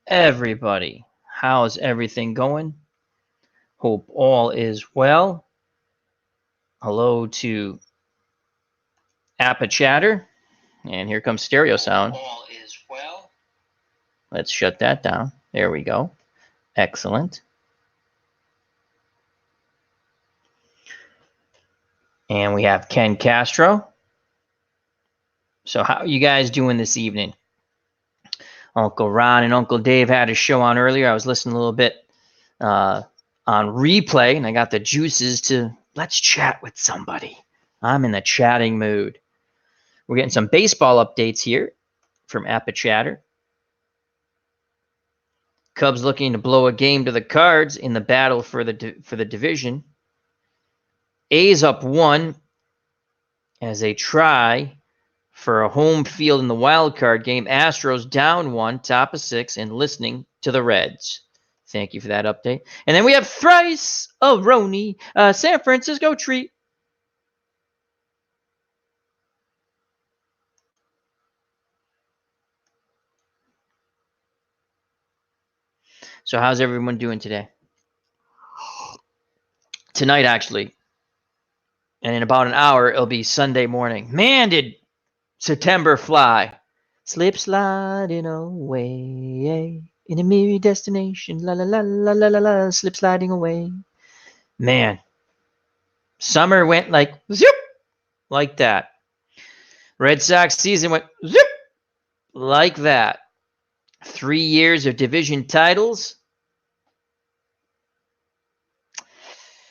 everybody. How's everything going? Hope all is well. Hello to Appa Chatter. And here comes stereo sound. All is well. Let's shut that down. There we go. Excellent. And we have Ken Castro. So how are you guys doing this evening? Uncle Ron and Uncle Dave had a show on earlier. I was listening a little bit on replay, and I got the juices to let's chat with somebody. I'm in the chatting mood. We're getting some baseball updates here from Appa Chatter. Cubs looking to blow a game to the Cards in the battle for the division. A's up 1 as they try for a home field in the wild card game. Astros down 1, top of 6, and listening to the Reds. Thank you for that update. And then we have thrice a Roni, San Francisco treat. So how's everyone doing today? Tonight, actually. And in about an hour, it'll be Sunday morning. Man, did September fly. Slip sliding away in a myriad destination. La la la la la la la. Slip sliding away. Man, summer went like zoop, like that. Red Sox season went zoop, like that. 3 years of division titles.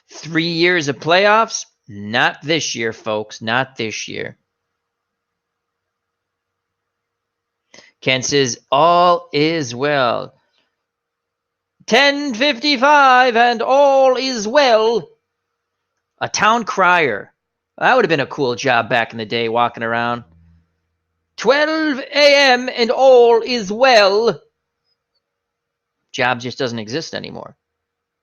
3 years of playoffs. Not this year, folks. Not this year. Ken says, all is well. 10:55 and all is well. A town crier. That would have been a cool job back in the day, walking around. 12 a.m. and all is well. Job just doesn't exist anymore.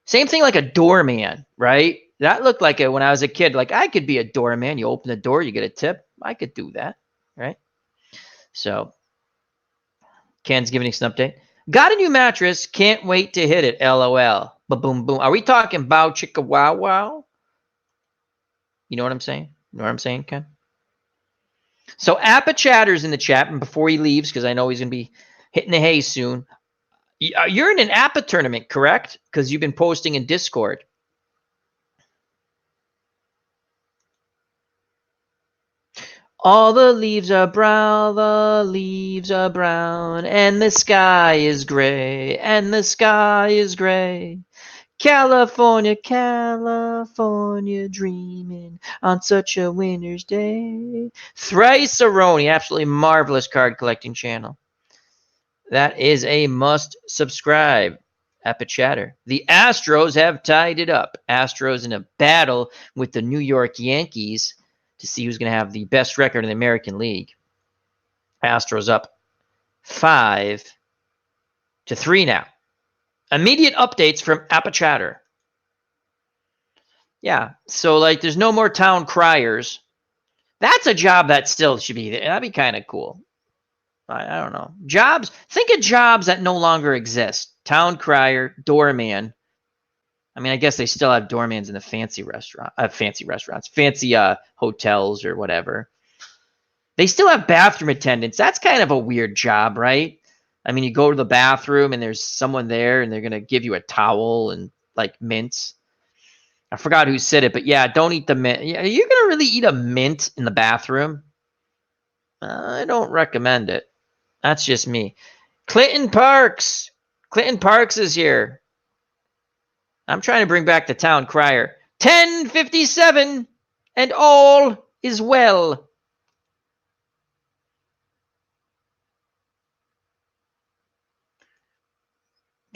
Same thing like a doorman, right? That looked like it when I was a kid. Like, I could be a doorman. You open the door, you get a tip. I could do that, right? So, Ken's giving us an update. Got a new mattress. Can't wait to hit it. LOL. Ba-boom, boom. Are we talking bow chicka wow wow? You know what I'm saying? You know what I'm saying, Ken? So Appa Chatter's in the chat, and before he leaves, because I know he's going to be hitting the hay soon. You're in an Appa tournament, correct? Because you've been posting in Discord. All the leaves are brown, and the sky is gray, California, dreaming on such a winter's day. Thrice a Roni, absolutely marvelous card collecting channel. That is a must subscribe. Appa Chatter. The Astros have tied it up. Astros in a battle with the New York Yankees to see who's going to have the best record in the American League. Astros up 5-3 now. Immediate updates from Appa Chatter. Yeah, so like there's no more town criers. That's a job that still should be there. That'd be kind of cool. I don't know. Jobs. Think of jobs that no longer exist. Town crier, doorman. I mean, I guess they still have doormans in the fancy restaurants, fancy hotels or whatever. They still have bathroom attendants. That's kind of a weird job, right? I mean, you go to the bathroom and there's someone there and they're going to give you a towel and like mints. I forgot who said it, but yeah, don't eat the mint. Are you going to really eat a mint in the bathroom? I don't recommend it. That's just me. Clinton Parks. Clinton Parks is here. I'm trying to bring back the town crier. 10:57 and all is well.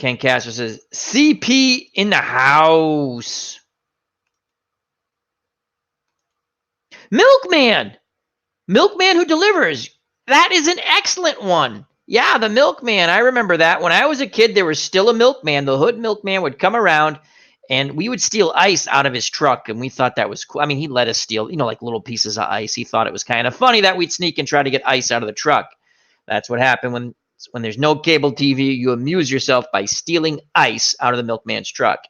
Ken Castro says, CP in the house. Milkman. Milkman who delivers. That is an excellent one. Yeah, the milkman. I remember that. When I was a kid, there was still a milkman. The hood milkman would come around, and we would steal ice out of his truck, and we thought that was cool. I mean, he let us steal, like little pieces of ice. He thought it was kind of funny that we'd sneak and try to get ice out of the truck. That's what happened when happens. When there's no cable TV, you amuse yourself by stealing ice out of the milkman's truck.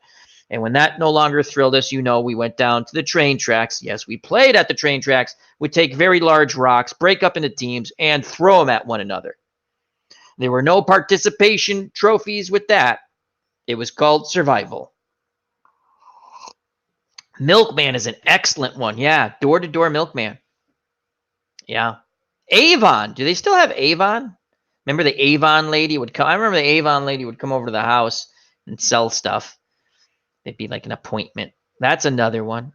And when that no longer thrilled us, we went down to the train tracks. Yes, we played at the train tracks. We'd take very large rocks, break up into teams, and throw them at one another. There were no participation trophies with that. It was called survival. Milkman is an excellent one. Yeah, door-to-door milkman. Yeah. Avon. Do they still have Avon? Remember the Avon lady would come? I remember the Avon lady would come over to the house and sell stuff. It'd be like an appointment. That's another one.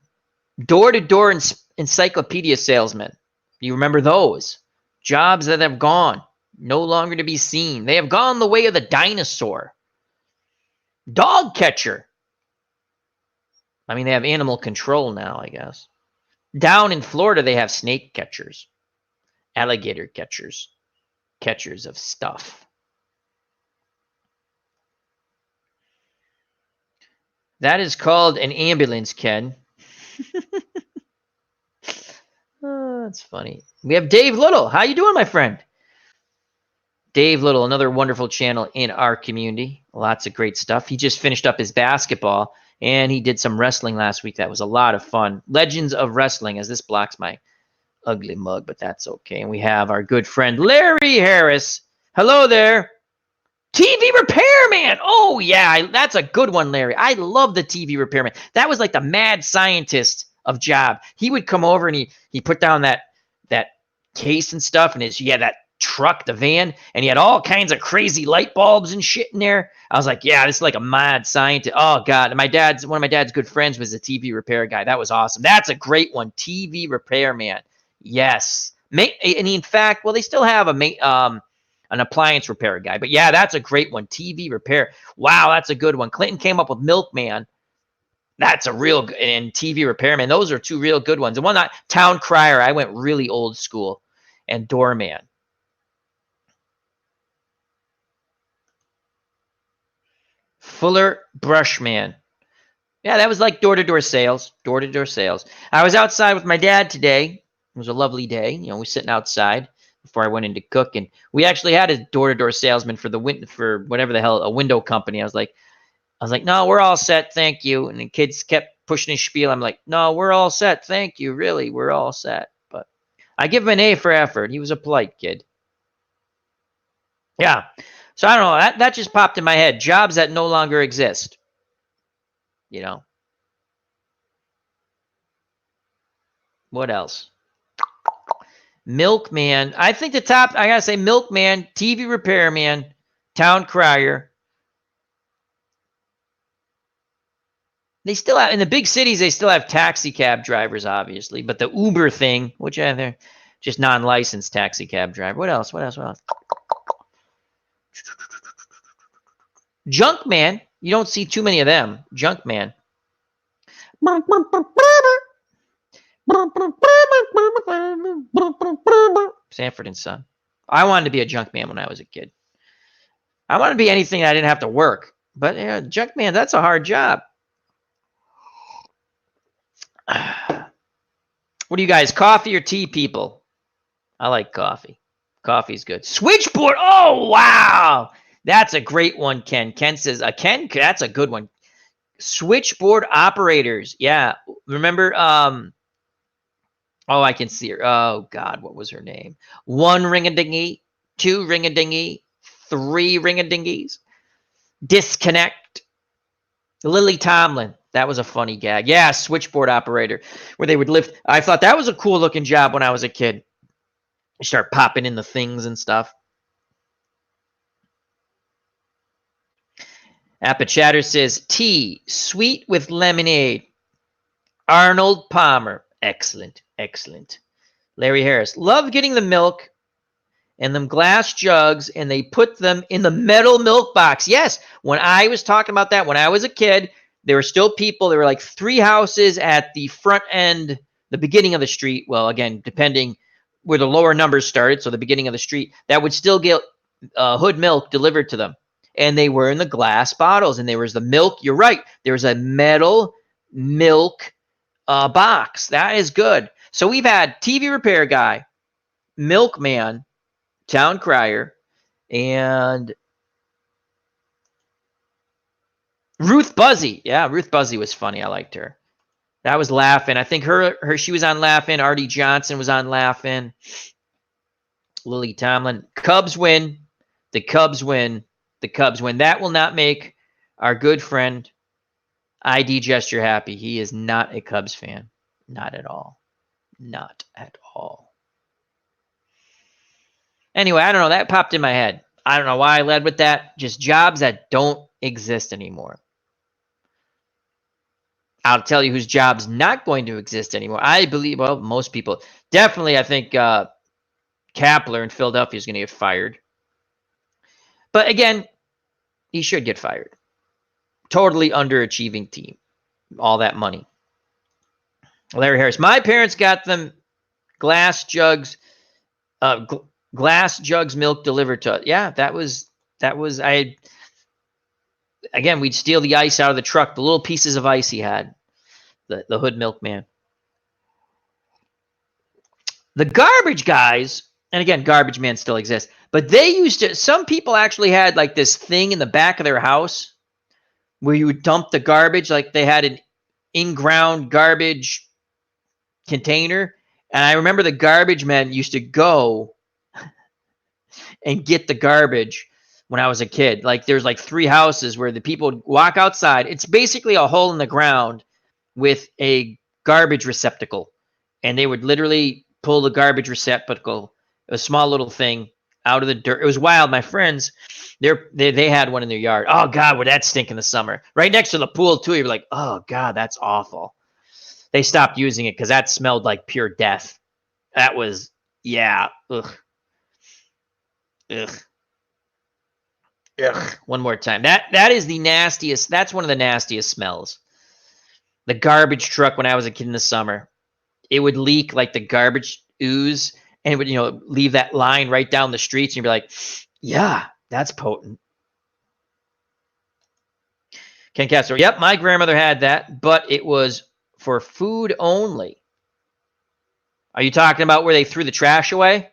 Door-to-door encyclopedia salesman. You remember those? Jobs that have gone, no longer to be seen. They have gone the way of the dinosaur. Dog catcher. I mean, they have animal control now, I guess. Down in Florida, they have snake catchers, alligator catchers, catchers of stuff. That is called an ambulance, Ken. Oh, that's funny. We have Dave Little. How you doing, my friend? Dave Little, another wonderful channel in our community. Lots of great stuff. He just finished up his basketball, and he did some wrestling last week. That was a lot of fun. Legends of Wrestling, as this blocks my ugly mug, but that's okay. And we have our good friend Larry Harris. Hello there. TV repairman. Oh, yeah, that's a good one, Larry. I love the TV repairman. That was like the mad scientist of job. He would come over and he put down that case and stuff, and he had that truck, the van, and he had all kinds of crazy light bulbs and shit in there. I was like, yeah, this is like a mad scientist. Oh, God. And one of my dad's good friends was a TV repair guy. That was awesome. That's a great one. TV repairman. Yes. And in fact, well, they still have an appliance repair guy. But yeah, that's a great one. TV repair. Wow, that's a good one. Clinton came up with Milkman. That's a real good, and TV repairman. Those are two real good ones. And one, Town Crier, I went really old school. And Doorman. Fuller Brushman. Yeah, that was like door-to-door sales. Door-to-door sales. I was outside with my dad today. It was a lovely day. We were sitting outside before I went in to cook, and we actually had a door-to-door salesman for whatever the hell, a window company. I was like, no, we're all set, thank you. And the kids kept pushing his spiel. I'm like, no, we're all set, thank you. Really, we're all set. But I give him an A for effort. He was a polite kid. Yeah. So I don't know. That just popped in my head. Jobs that no longer exist. What else? Milkman. I think the top, I got to say Milkman, TV repairman, Town Crier. They still have, in the big cities, they still have taxi cab drivers, obviously. But the Uber thing, which they're just non-licensed taxi cab driver. What else? Junkman. You don't see too many of them. Junkman. Sanford and Son. I wanted to be a junkman when I was a kid. I wanted to be anything I didn't have to work. But junkman, that's a hard job. What do you guys, coffee or tea people? I like coffee. Coffee's good. Switchboard. Oh, wow. That's a great one, Ken. Ken says, Ken, that's a good one. Switchboard operators. Yeah. Remember, I can see her. Oh, God, what was her name? 1 ring-a-dingy, 2 ring-a-dingy, 3 ring-a-dingies. Disconnect. Lily Tomlin. That was a funny gag. Yeah, switchboard operator, where they would lift. I thought that was a cool looking job when I was a kid. You start popping in the things and stuff. Appachatter says, tea, sweet with lemonade. Arnold Palmer. Excellent, excellent. Larry Harris. Love getting the milk and them glass jugs, and they put them in the metal milk box. Yes, when I was talking about that, when I was a kid, there were still people. There were like 3 houses at the front end, the beginning of the street. Well, again, depending where the lower numbers started, so the beginning of the street, that would still get hood milk delivered to them. And they were in the glass bottles, and there was the milk. You're right. There was a metal milk box. That is good. So we've had TV repair guy, milkman, Town Crier, And Ruth Buzzy. Yeah, Ruth Buzzy was funny. I liked her. That was Laughing. I think she was on Laughing. Artie Johnson was on Laughing. Lily Tomlin. Cubs win. The Cubs win. The Cubs win. That will not make our good friend ID Gesture happy. He is not a Cubs fan. Not at all. Not at all. Anyway, I don't know. That popped in my head. I don't know why I led with that. Just jobs that don't exist anymore. I'll tell you whose job's not going to exist anymore. I believe, well, most people. Definitely, I think Kapler in Philadelphia is going to get fired. But again, he should get fired. Totally underachieving team. All that money. Larry Harris. My parents got them glass jugs milk delivered to us. Yeah, that was again, we'd steal the ice out of the truck, the little pieces of ice he had, the hood milkman. The garbage guys, and again, garbage man still exists, but they used to, some people actually had like this thing in the back of their house where you would dump the garbage, like they had an in-ground garbage container. And I remember the garbage men used to go and get the garbage when I was a kid. Like there's like 3 houses where the people would walk outside. It's basically a hole in the ground with a garbage receptacle. And they would literally pull the garbage receptacle, a small little thing, out of the dirt. It was wild. My friends, they had one in their yard. Oh God, would that stink in the summer? Right next to the pool too. You're like, oh God, that's awful. They stopped using it because that smelled like pure death. That was, yeah. Ugh. Ugh. Ugh. One more time. That is the nastiest. That's one of the nastiest smells. The garbage truck when I was a kid in the summer, it would leak like the garbage ooze, and it would, leave that line right down the streets, and you'd be like, yeah, that's potent. Ken Castro. Yep, my grandmother had that, but it was for food only. Are you talking about where they threw the trash away?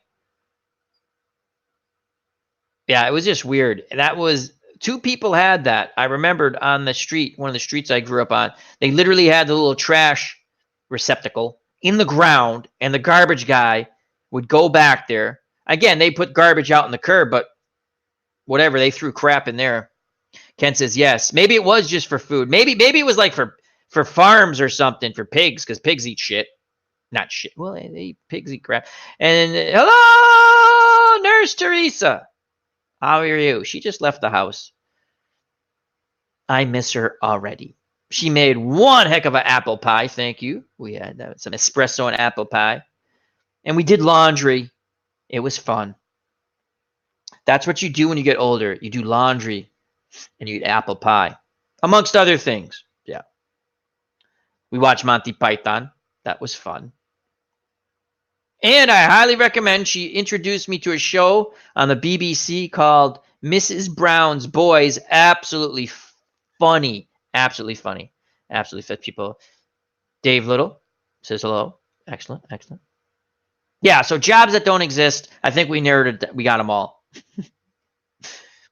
Yeah, it was just weird. That was 2 people had that. I remembered on the street, one of the streets I grew up on. They literally had the little trash receptacle in the ground, and the garbage guy would go back there. Again, they put garbage out in the curb, but whatever, they threw crap in there. Ken says yes. Maybe it was just for food. Maybe it was like for farms or something, for pigs, because pigs eat shit. Not shit. Well, pigs eat crap. And hello, Nurse Teresa. How are you? She just left the house. I miss her already. She made one heck of an apple pie. Thank you. We had some espresso and apple pie. And we did laundry. It was fun. That's what you do when you get older. You do laundry and you eat apple pie, amongst other things. Yeah. We watched Monty Python. That was fun. And I highly recommend, she introduced me to a show on the BBC called Mrs. Brown's Boys. Absolutely funny. Absolutely funny. Absolutely fit people. Dave Little says hello. Excellent. Excellent. Yeah, so jobs that don't exist. I think we narrowed it. We got them all.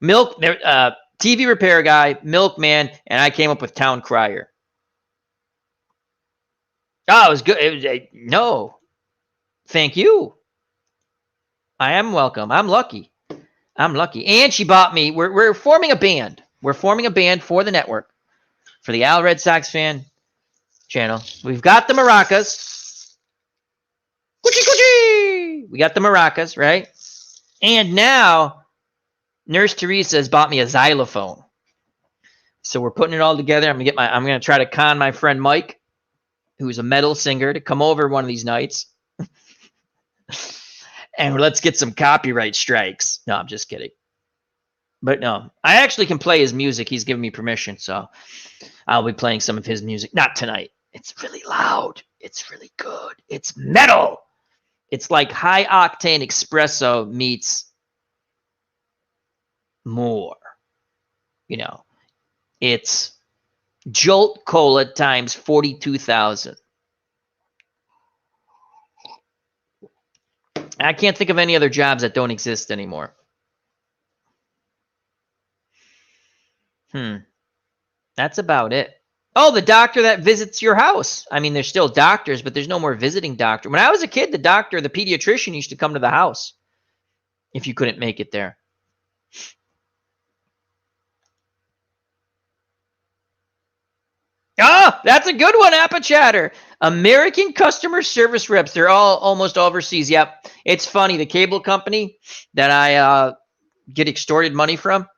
TV repair guy, milkman, and I came up with town crier. Oh, it was good. It was, no. Thank you. I am welcome. I'm lucky. And she bought me. We're forming a band. We're forming a band for the network, for the Al Red Sox fan channel. We've got the maracas. Coochie coochie. We got the maracas, right? And now Nurse Teresa has bought me a xylophone. So we're putting it all together. I'm gonna try to con my friend Mike, who's a metal singer, to come over one of these nights. And let's get some copyright strikes. No, I'm just kidding. But no, I actually can play his music. He's given me permission, so I'll be playing some of his music. Not tonight. It's really loud. It's really good. It's metal. It's like high octane espresso meets more. It's Jolt Cola times 42,000. I can't think of any other jobs that don't exist anymore. That's about it. Oh, the doctor that visits your house. I mean, there's still doctors, but there's no more visiting doctor. When I was a kid, the doctor, the pediatrician used to come to the house if you couldn't make it there. Ah, that's a good one, Appachatter. American customer service reps. They're all almost overseas. Yep. It's funny. The cable company that I get extorted money from,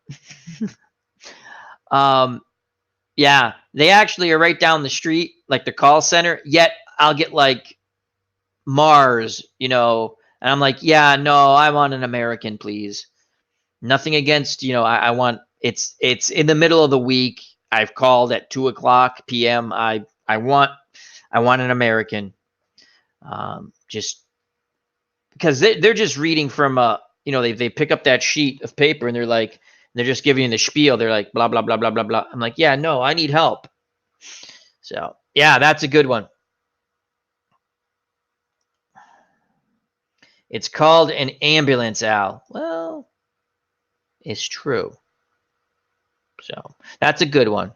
yeah, they actually are right down the street, like the call center. Yet I'll get like Mars, and I'm like, yeah, no, I want an American, please. Nothing against, I want it's in the middle of the week. I've called at 2:00 p.m. I want an American. Just because they're just reading from they pick up that sheet of paper and they're just giving you the spiel. They're like blah blah blah blah blah blah. I'm like, yeah, no, I need help. So yeah, that's a good one. It's called an ambulance, Al. Well, it's true. So that's a good one.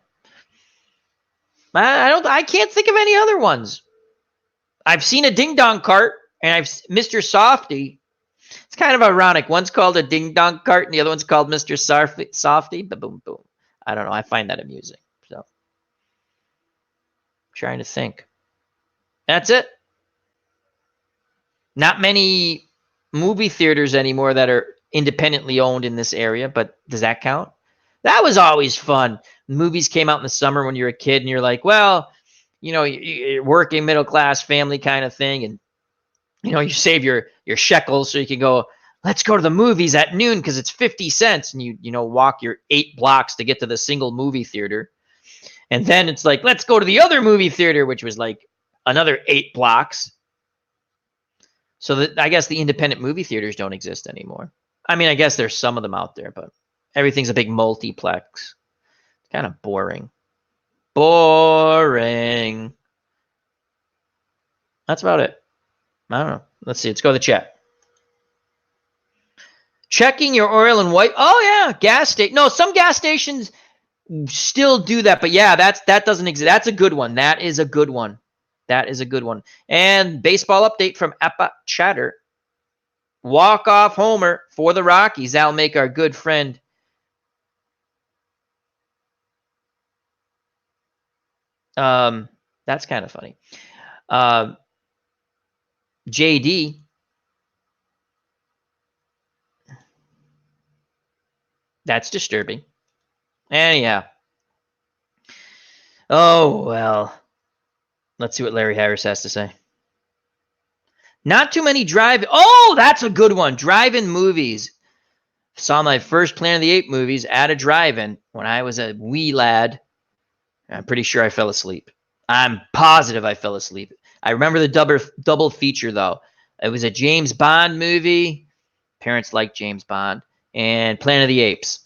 I can't think of any other ones. I've seen a ding dong cart and I've Mr. Softy. It's kind of ironic. One's called a ding dong cart and the other one's called Mr. Softy. Boom boom. I don't know. I find that amusing. So trying to think. That's it. Not many movie theaters anymore that are independently owned in this area, but does that count? That was always fun. Movies came out in the summer when you're a kid and you're like, well, you're working middle class family kind of thing. And, you save your shekels so you can go, let's go to the movies at noon because it's 50 cents. And you walk your 8 blocks to get to the single movie theater. And then it's like, let's go to the other movie theater, which was like another 8 blocks. So I guess the independent movie theaters don't exist anymore. I mean, I guess there's some of them out there, but everything's a big multiplex. Kind of boring. Boring. That's about it. I don't know. Let's see. Let's go to the chat. Checking your oil and white. Oh, yeah. Gas station. No, some gas stations still do that. But yeah, that doesn't exist. That's a good one. That is a good one. That is a good one. And baseball update from Appa Chatter. Walk-off homer for the Rockies. That'll make our good friend that's kind of funny. JD. That's disturbing. Anyhow. Oh, well. Let's see what Larry Harris has to say. Not too many Oh, that's a good one. Drive-in movies. Saw my first Planet of the Apes movies at a drive-in when I was a wee lad. I'm pretty sure I fell asleep. I'm positive I fell asleep. I remember the double feature, though. It was a James Bond movie. Parents like James Bond. And Planet of the Apes.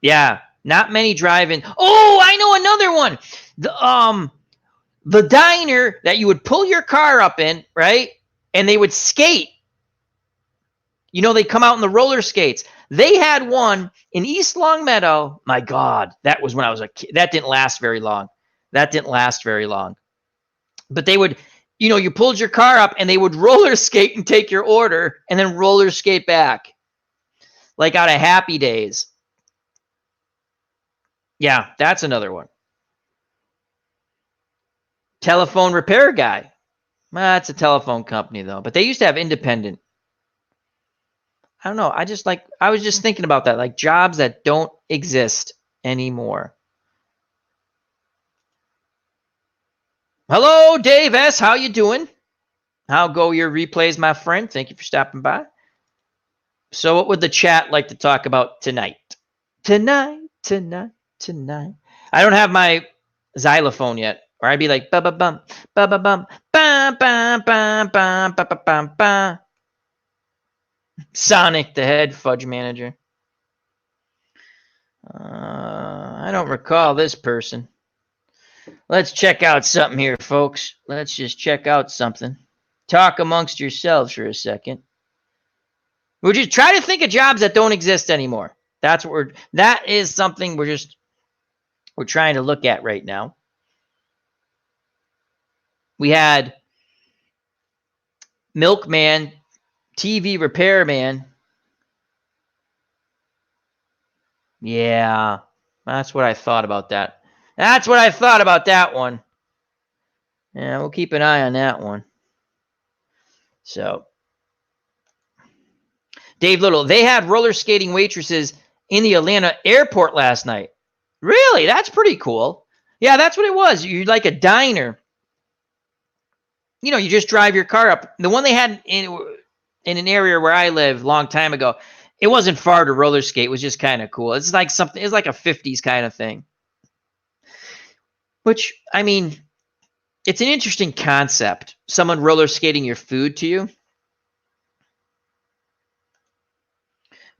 Yeah, not many drive-in. Oh, I know another one. The diner that you would pull your car up in, right? And they would skate. They come out in the roller skates. They had one in East Longmeadow. My God, that was when I was a kid. That didn't last very long. But they would, you pulled your car up and they would roller skate and take your order and then roller skate back. Like out of Happy Days. Yeah, that's another one. Telephone repair guy. Well, it's a telephone company, though. But they used to have independent. I don't know. I was just thinking about that. Like jobs that don't exist anymore. Hello, Dave S. How you doing? How go your replays, my friend? Thank you for stopping by. So what would the chat like to talk about tonight? Tonight. I don't have my xylophone yet. Or I'd be like, ba-ba-bum, ba-ba-bum, ba-ba-bum, ba-ba-bum. Sonic the Hedgehog fudge manager. I don't recall this person. Let's check out something here, folks. Let's just check out something. Talk amongst yourselves for a second. We'll just try to think of jobs that don't exist anymore. That is something we're trying to look at right now. We had Milkman, TV Repairman. Yeah, that's what I thought about that. That's what I thought about that one. Yeah, we'll keep an eye on that one. So, Dave Little, they had roller skating waitresses in the Atlanta airport last night. Really? That's pretty cool. Yeah, that's what it was. You're like a diner. You just drive your car up. The one they had in an area where I live a long time ago, it wasn't far to roller skate. It was just kind of cool. It's like something. It's like a 50s kind of thing. Which, I mean, it's an interesting concept. Someone roller skating your food to you.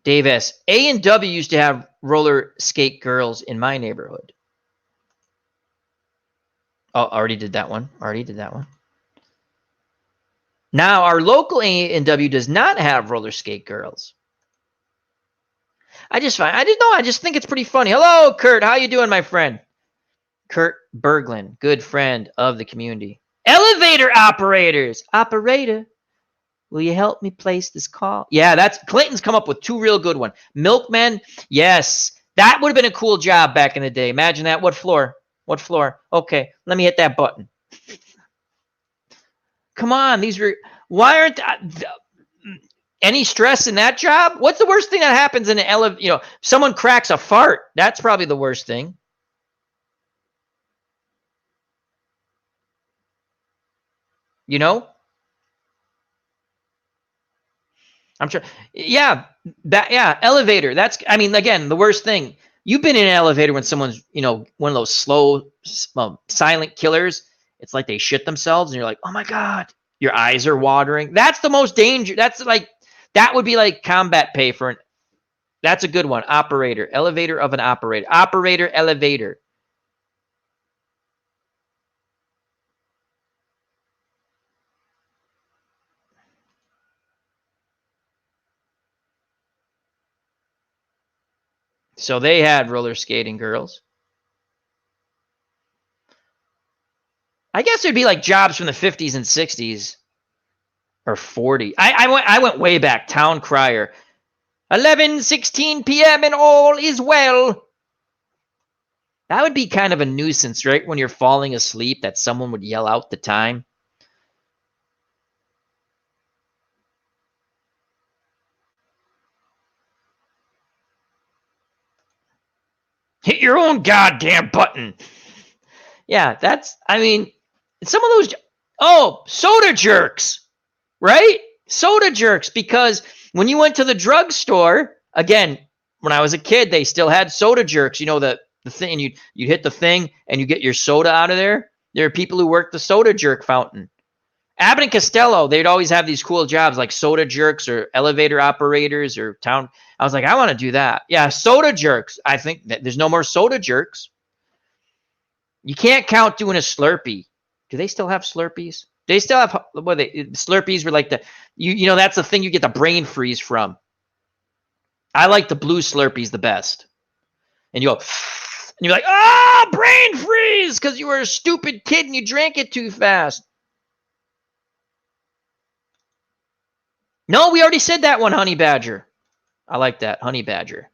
Dave S. A&W used to have roller skate girls in my neighborhood. Oh, already did that one. Now, our local A&W does not have roller skate girls. I just think it's pretty funny. Hello, Kurt. How you doing, my friend? Kurt Berglund, good friend of the community. Elevator operators. Operator, will you help me place this call? Yeah, that's Clinton's come up with two real good ones. Milkmen, yes. That would have been a cool job back in the day. Imagine that. What floor? Okay, let me hit that button. Come on, why aren't any stress in that job? What's the worst thing that happens in an elevator? Someone cracks a fart. That's probably the worst thing. I'm sure. Yeah, elevator. Again, the worst thing. You've been in an elevator when someone's, one of those slow, silent killers. It's like they shit themselves and you're like, oh my God, your eyes are watering. That's the most danger. That would be like combat pay that's a good one. Operator, elevator of an operator, elevator. So they had roller skating girls. I guess it'd be like jobs from the 50s and 60s or 40. I went way back. Town crier. 11:16 p.m. and all is well. That would be kind of a nuisance, right? When you're falling asleep, that someone would yell out the time. Hit your own goddamn button. Yeah, some of those, soda jerks, right? Soda jerks, because when you went to the drugstore, again, when I was a kid, they still had soda jerks. The thing, and you hit the thing and you get your soda out of there. There are people who work the soda jerk fountain. Abbott and Costello, they'd always have these cool jobs like soda jerks or elevator operators or town. I was like, I want to do that. Yeah, soda jerks. I think that there's no more soda jerks. You can't count doing a Slurpee. Do they still have Slurpees? They still have Slurpees were like that's the thing you get the brain freeze from. I like the blue Slurpees the best. And you go, and you're like, brain freeze, because you were a stupid kid and you drank it too fast. No, we already said that one, Honey Badger. I like that, Honey Badger.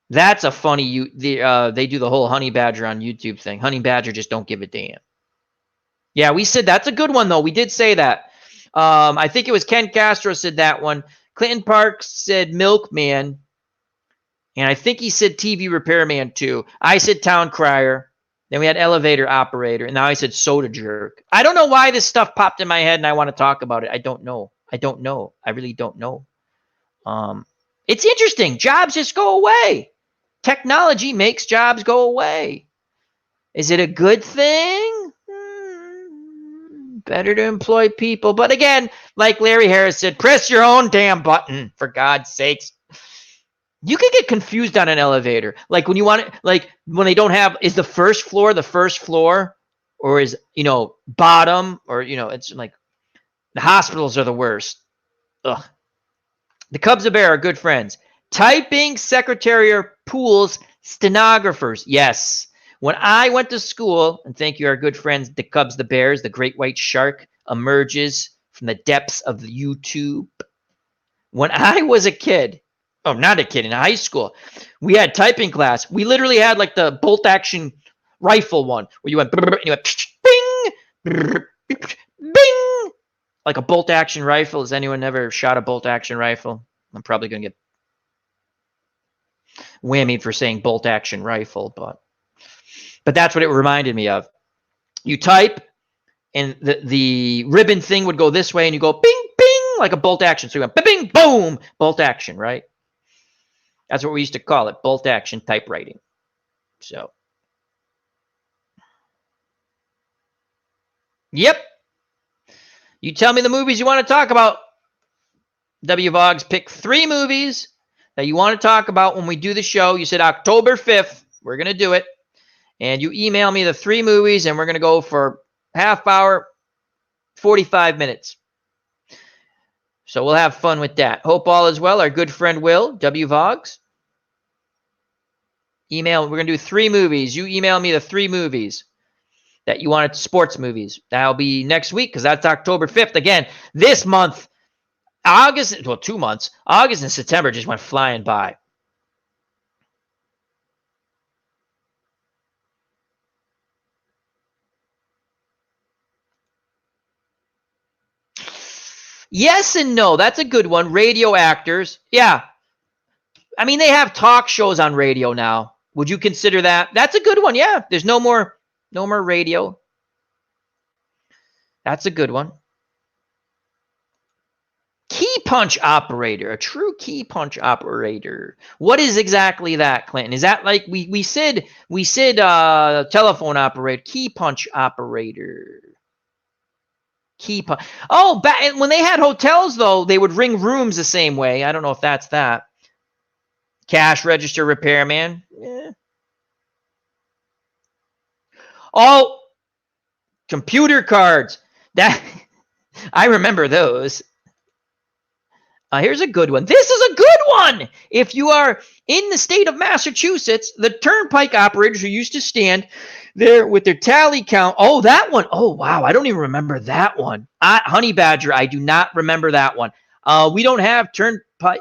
That's a funny. They do the whole Honey Badger on YouTube thing. Honey Badger just don't give a damn. Yeah, we said that's a good one though. We did say that. I think it was Ken Castro said that one. Clinton Parks said Milkman, and I think he said TV Repairman too. I said Town Crier. Then we had Elevator Operator, and now I said Soda Jerk. I don't know why this stuff popped in my head, and I want to talk about it. I don't know. I really don't know. It's interesting. Jobs just go away. Technology makes jobs go away. Is it a good thing? Better to employ people. But again, like Larry Harris said, press your own damn button, for God's sakes. You could get confused on an elevator. Like when you want it, like when they don't have, is the first floor, or is, bottom, or, it's like the hospitals are the worst. Ugh. The Cubs of Bear are good friends. Typing, secretary, pools, stenographers. Yes. When I went to school, and thank you, our good friends, the Cubs, the Bears, the great white shark emerges from the depths of YouTube. When I was a kid, oh, not a kid, in high school, we had typing class. We literally had like the bolt action rifle one where you went, and you went bing, bing, like a bolt action rifle. Has anyone ever shot a bolt action rifle? I'm probably going to get whammied for saying bolt action rifle, but that's what it reminded me of. You type, and the ribbon thing would go this way, and you go bing, bing, like a bolt action. So you went bing, boom, bolt action, right? That's what we used to call it, bolt action typewriting. So, yep. You tell me the movies you want to talk about. W. Voggs, pick 3 movies that you want to talk about when we do the show. You said October 5th. We're going to do it. And you email me the 3 movies, and we're going to go for half hour, 45 minutes. So we'll have fun with that. Hope all is well. Our good friend Will, W. Voggs. Email, we're going to do 3 movies. You email me the 3 movies that you wanted, sports movies. That'll be next week because that's October 5th. Again, this month, August, well, 2 months. August and September just went flying by. Yes and no. That's a good one. Radio actors. Yeah. I mean, they have talk shows on radio now. Would you consider that? That's a good one. Yeah. There's no more radio. That's a good one. Key punch operator, a true key punch operator. What is exactly that, Clinton? Is that like we said telephone operator, key punch operator. Key punch. Oh, when they had hotels though, they would ring rooms the same way. I don't know if that's that. Cash register repairman. Yeah. Oh, computer cards. That I remember those. Here's a good one. This is a good one. If you are in the state of Massachusetts, the turnpike operators who used to stand there with their tally count. Oh, that one. Oh, wow. I don't even remember that one. Honey Badger, I do not remember that one. We don't have turnpike.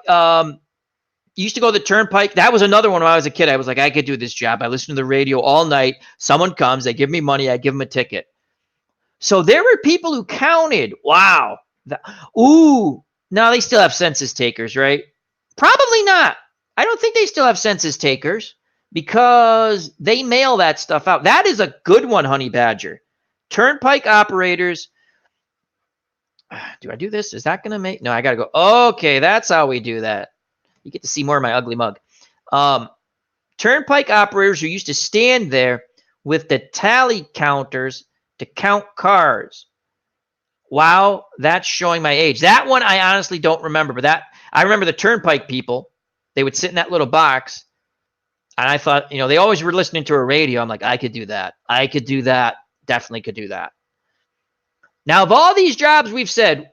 Used to go to the turnpike. That was another one when I was a kid. I was like, I could do this job. I listened to the radio all night. Someone comes, they give me money, I give them a ticket. So there were people who counted. Wow. Ooh. No, they still have census takers, right? Probably not. I don't think they still have census takers because they mail that stuff out. That is a good one, Honey Badger. Turnpike operators. Do I do this? Is that going to make? No, I got to go. Okay, that's how we do that. You get to see more of my ugly mug. Turnpike operators who used to stand there with the tally counters to count cars. Wow, that's showing my age. That one I honestly don't remember, but I remember the turnpike people. They would sit in that little box, and I thought, they always were listening to a radio. I'm like, I could do that. I could do that. Definitely could do that. Now, of all these jobs we've said,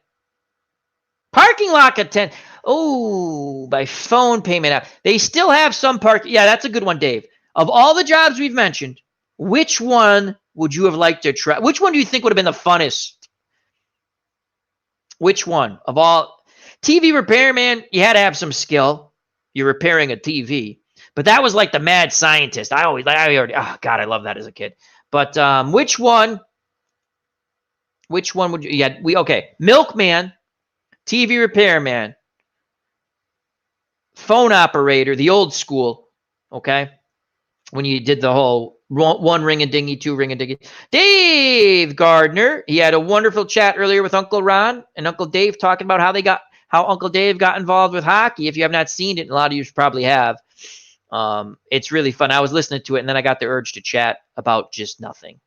parking lot attendant. Oh, by phone payment app. They still have some parking. Yeah, that's a good one, Dave. Of all the jobs we've mentioned, which one would you have liked to try? Which one do you think would have been the funnest? Which one of all? TV repairman, you had to have some skill. You're repairing a TV, but that was like the mad scientist. Oh God, I love that as a kid. But which one? Which one would you? Yeah, okay. Milkman, TV repairman, phone operator, the old school. Okay, when you did the whole one ring a dingy, 2 ring a dingy. Dave Gardner, he had a wonderful chat earlier with Uncle Ron and Uncle Dave talking about how Uncle Dave got involved with hockey. If you have not seen it, a lot of you probably have. It's really fun. I was listening to it, and then I got the urge to chat about just nothing.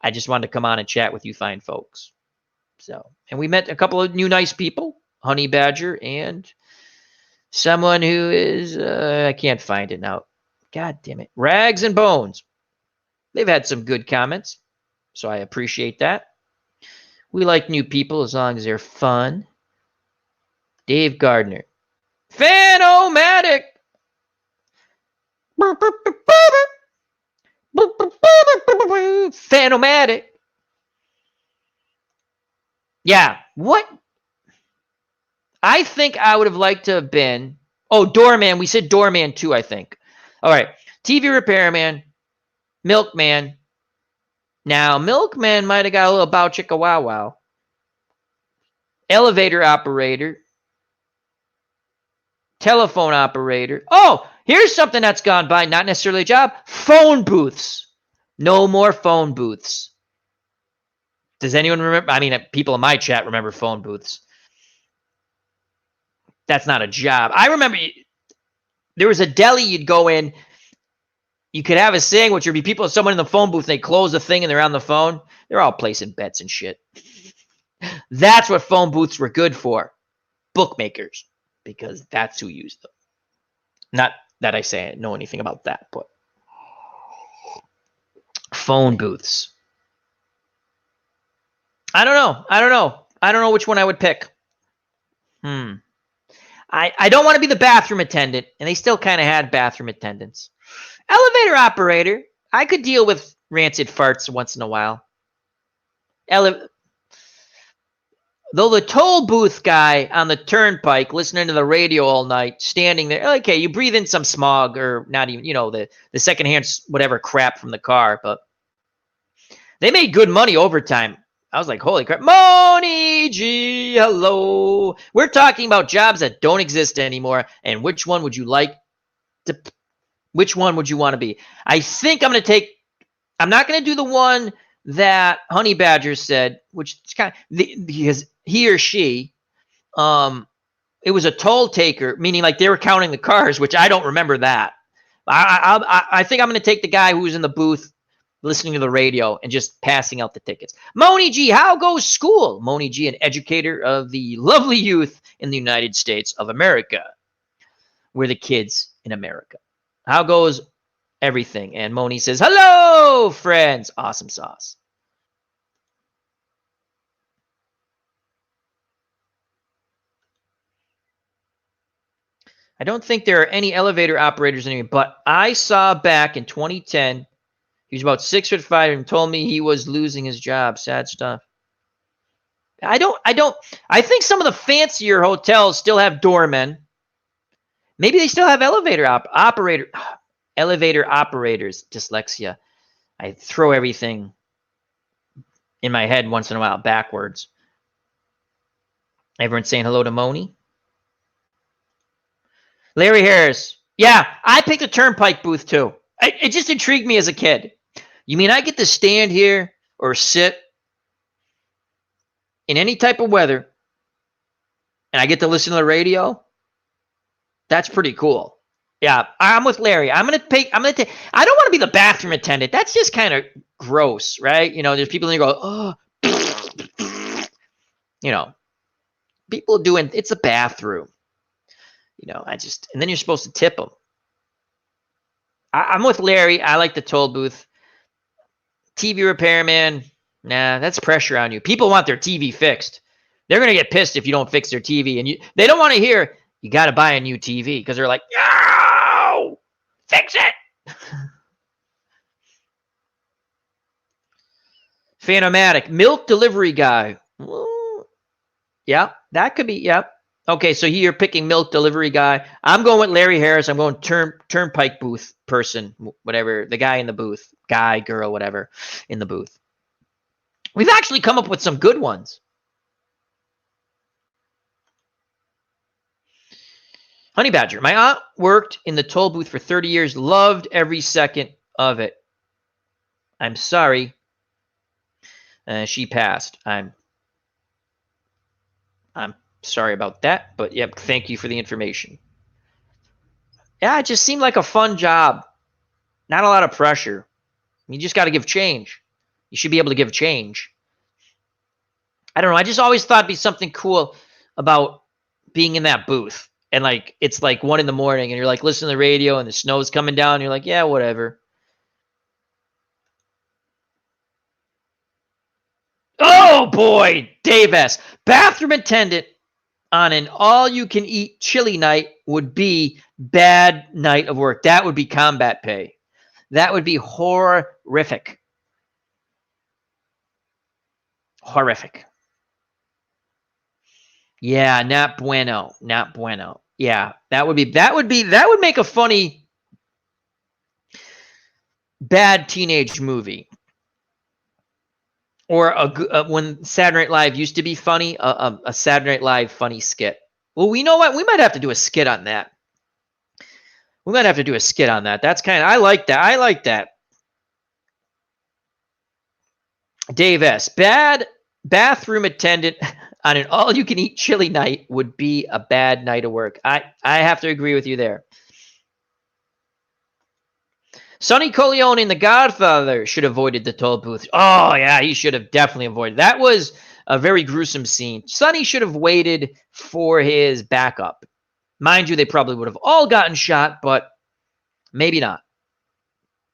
I just wanted to come on and chat with you fine folks. So, and we met a couple of new nice people, Honey Badger and someone who is, I can't find it now. God damn it. Rags and Bones. They've had some good comments, so I appreciate that. We like new people as long as they're fun. Dave Gardner. Fanomatic. Fanomatic. Yeah. What? I think I would have liked to have been. Oh, doorman. We said doorman too, I think. All right. TV repairman, milkman. Now, milkman might have got a little bow chicka wow wow. Elevator operator. Telephone operator. Oh, here's something that's gone by, not necessarily a job. Phone booths. No more phone booths. Does anyone remember? I mean, people in my chat remember phone booths. That's not a job. I remember there was a deli you'd go in. You could have a sandwich, or be people, someone in the phone booth, and they close the thing and they're on the phone. They're all placing bets and shit. That's what phone booths were good for. Bookmakers, because that's who used them. Not that I know anything about that, but phone booths. I don't know. I don't know which one I would pick. I don't want to be the bathroom attendant, and they still kind of had bathroom attendants. Elevator operator. I could deal with rancid farts once in a while. Though the toll booth guy on the turnpike, listening to the radio all night, standing there, okay, you breathe in some smog, or not even, the secondhand whatever crap from the car, but they made good money overtime. I was like, holy crap. Moni G, hello. We're talking about jobs that don't exist anymore, and which one would you want to be? I think I'm not going to do the one that Honey Badger said, which is kind of, because he or she, it was a toll taker, meaning like they were counting the cars, which I don't remember that. I think I'm going to take the guy who was in the booth listening to the radio and just passing out the tickets. Moni G, how goes school? Moni G, an educator of the lovely youth in the United States of America. We're the kids in America. How goes everything? And Moni says, hello, friends. Awesome sauce. I don't think there are any elevator operators anymore, but I saw back in 2010, he was about 6'5" and told me he was losing his job. Sad stuff. I think some of the fancier hotels still have doormen. Maybe they still have elevator operators. Dyslexia. I throw everything in my head once in a while backwards. Everyone's saying hello to Moni. Larry Harris. Yeah, I picked a turnpike booth too. It just intrigued me as a kid. You mean I get to stand here or sit in any type of weather and I get to listen to the radio? That's pretty cool. Yeah, I'm with Larry. I don't want to be the bathroom attendant. That's just kind of gross, right? There's people that go, oh, people doing, it's a bathroom. And then you're supposed to tip them. I'm with Larry. I like the toll booth. TV repairman, nah, that's pressure on you. People want their TV fixed. They're going to get pissed if you don't fix their TV. And they don't want to hear, you got to buy a new TV, because they're like, no, fix it. Phanomatic. Milk delivery guy. Well, yeah, that could be, yep. Okay, so you're picking milk delivery guy. I'm going with Larry Harris. I'm going turnpike booth person, whatever, the guy in the booth, guy, girl, whatever, in the booth. We've actually come up with some good ones. Honey Badger. My aunt worked in the toll booth for 30 years, loved every second of it. I'm sorry. She passed. I'm sorry about that, but yep, thank you for the information. Yeah, it just seemed like a fun job. Not a lot of pressure. You just got to give change. You should be able to give change. I don't know. I just always thought it'd be something cool about being in that booth. And it's like 1 a.m. and you're like listening to the radio and the snow's coming down. And you're like, yeah, whatever. Oh boy, Dave S. Bathroom attendant on an all-you-can-eat chili night would be bad night of work. That would be combat pay. That would be horrific. Horrific. Yeah, not bueno. Not bueno. Yeah, that would make a funny bad teenage movie. Or when Saturday Night Live used to be funny, a Saturday Night Live funny skit. Well, we know what? We might have to do a skit on that. That's kind of, I like that. I like that. Dave S. Bad bathroom attendant on an all-you-can-eat chili night would be a bad night of work. I have to agree with you there. Sonny Corleone in The Godfather should have avoided the toll booth. Oh, yeah, he should have definitely avoided. That was a very gruesome scene. Sonny should have waited for his backup. Mind you, they probably would have all gotten shot, but maybe not.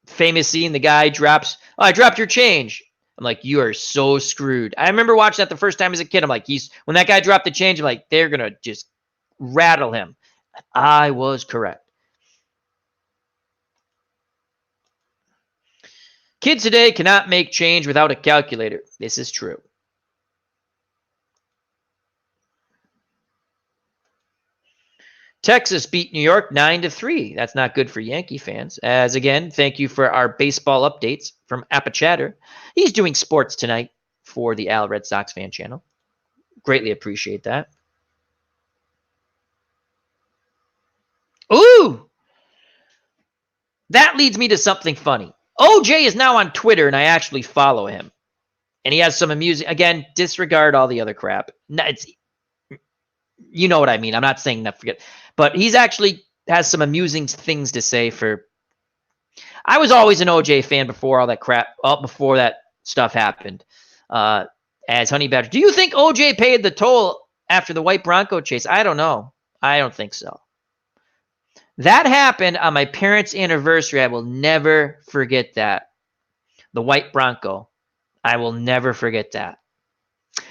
Famous scene, the guy drops, oh, I dropped your change. I'm like, you are so screwed. I remember watching that the first time as a kid. I'm like, when that guy dropped the change, I'm like, they're going to just rattle him. I was correct. Kids today cannot make change without a calculator. This is true. Texas beat New York 9-3. That's not good for Yankee fans. As again, thank you for our baseball updates from Apachatter. He's doing sports tonight for the Al Red Sox fan channel. Greatly appreciate that. Ooh! That leads me to something funny. OJ is now on Twitter, and I actually follow him. And he has some amusing, again, disregard all the other crap. You know what I mean. I'm not saying that, forget. But he's actually has some amusing things to say for. I was always an OJ fan before all that crap, before that stuff happened. As Honey Badger. Do you think OJ paid the toll after the white Bronco chase? I don't know. I don't think so. That happened on my parents' anniversary. I will never forget that. The white Bronco. I will never forget that.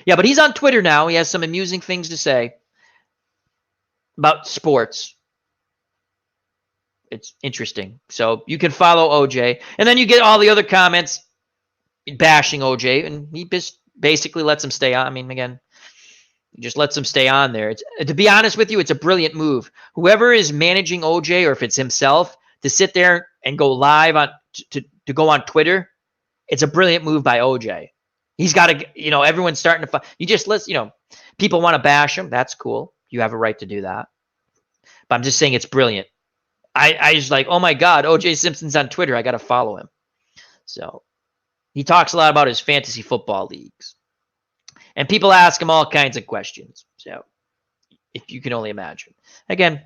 Yeah, but he's on Twitter now. He has some amusing things to say about sports. It's interesting. So you can follow OJ. And then you get all the other comments bashing OJ. And he just basically lets him stay on. I mean, again, he just lets him stay on there. To be honest with you, it's a brilliant move. Whoever is managing OJ, or if it's himself, to sit there and go live on to go on Twitter, it's a brilliant move by OJ. He's got to, everyone's starting to, you just listen, people want to bash him. That's cool. You have a right to do that. But I'm just saying it's brilliant. I just like, oh my God, OJ Simpson's on Twitter. I got to follow him. So he talks a lot about his fantasy football leagues. And people ask him all kinds of questions. So if you can only imagine. Again,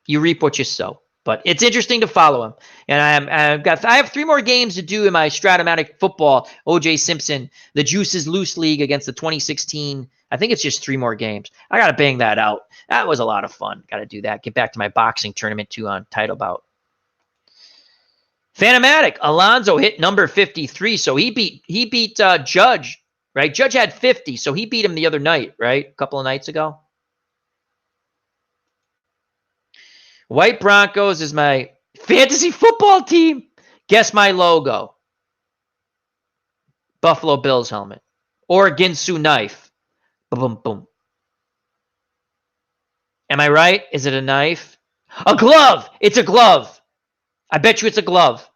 you reap what you sow. But it's interesting to follow him. And I have 3 more games to do in my Stratomatic football, OJ Simpson, the Juices Loose League against the 2016. I think it's just 3 more games. I got to bang that out. That was a lot of fun. Got to do that. Get back to my boxing tournament too on Title Bout. Phantomatic. Alonzo hit number 53. So he beat Judge, right? Judge had 50. So he beat him the other night, right? A couple of nights ago. White Broncos is my fantasy football team. Guess my logo. Buffalo Bills helmet. Or Ginsu knife. Boom, boom, boom. Am I right? Is it a knife? A glove. It's a glove. I bet you it's a glove.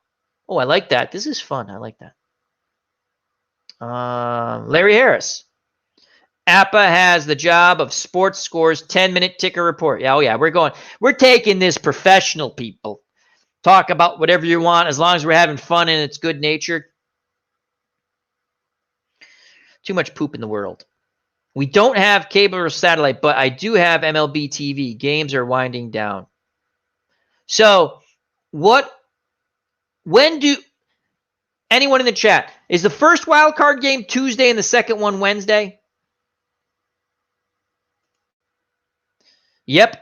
Oh, I like that. This is fun. I like that. Larry Harris. Appa has the job of Sports Scores 10-minute ticker report. Yeah, oh yeah, we're taking this professional, people. Talk about whatever you want as long as we're having fun and it's good natured. Too much poop in the world. We don't have cable or satellite, but I do have MLB TV. Games are winding down. So, when do anyone in the chat, is the first wild card game Tuesday and the second one Wednesday? Yep.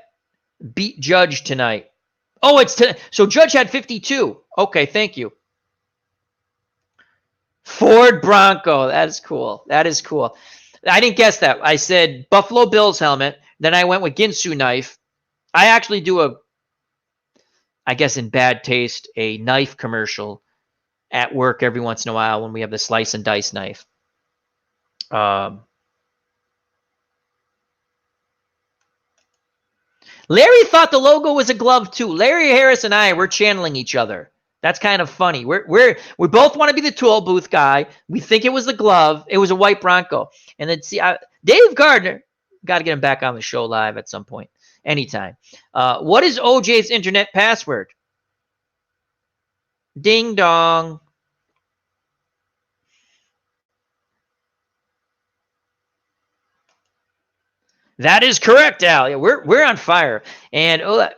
Beat Judge tonight. Oh, so Judge had 52. Okay, thank you. Ford Bronco. That is cool. That is cool. I didn't guess that. I said Buffalo Bills helmet. Then I went with Ginsu knife. I actually do I guess in bad taste, a knife commercial at work every once in a while when we have the slice and dice knife. Larry thought the logo was a glove too. Larry Harris and I, we're channeling each other. That's kind of funny. We both want to be the tool booth guy. We think it was the glove. It was a white Bronco. And then see, Dave Gardner, got to get him back on the show live at some point, anytime. What is OJ's internet password? Ding dong. That is correct, Al. Yeah, we're on fire. And //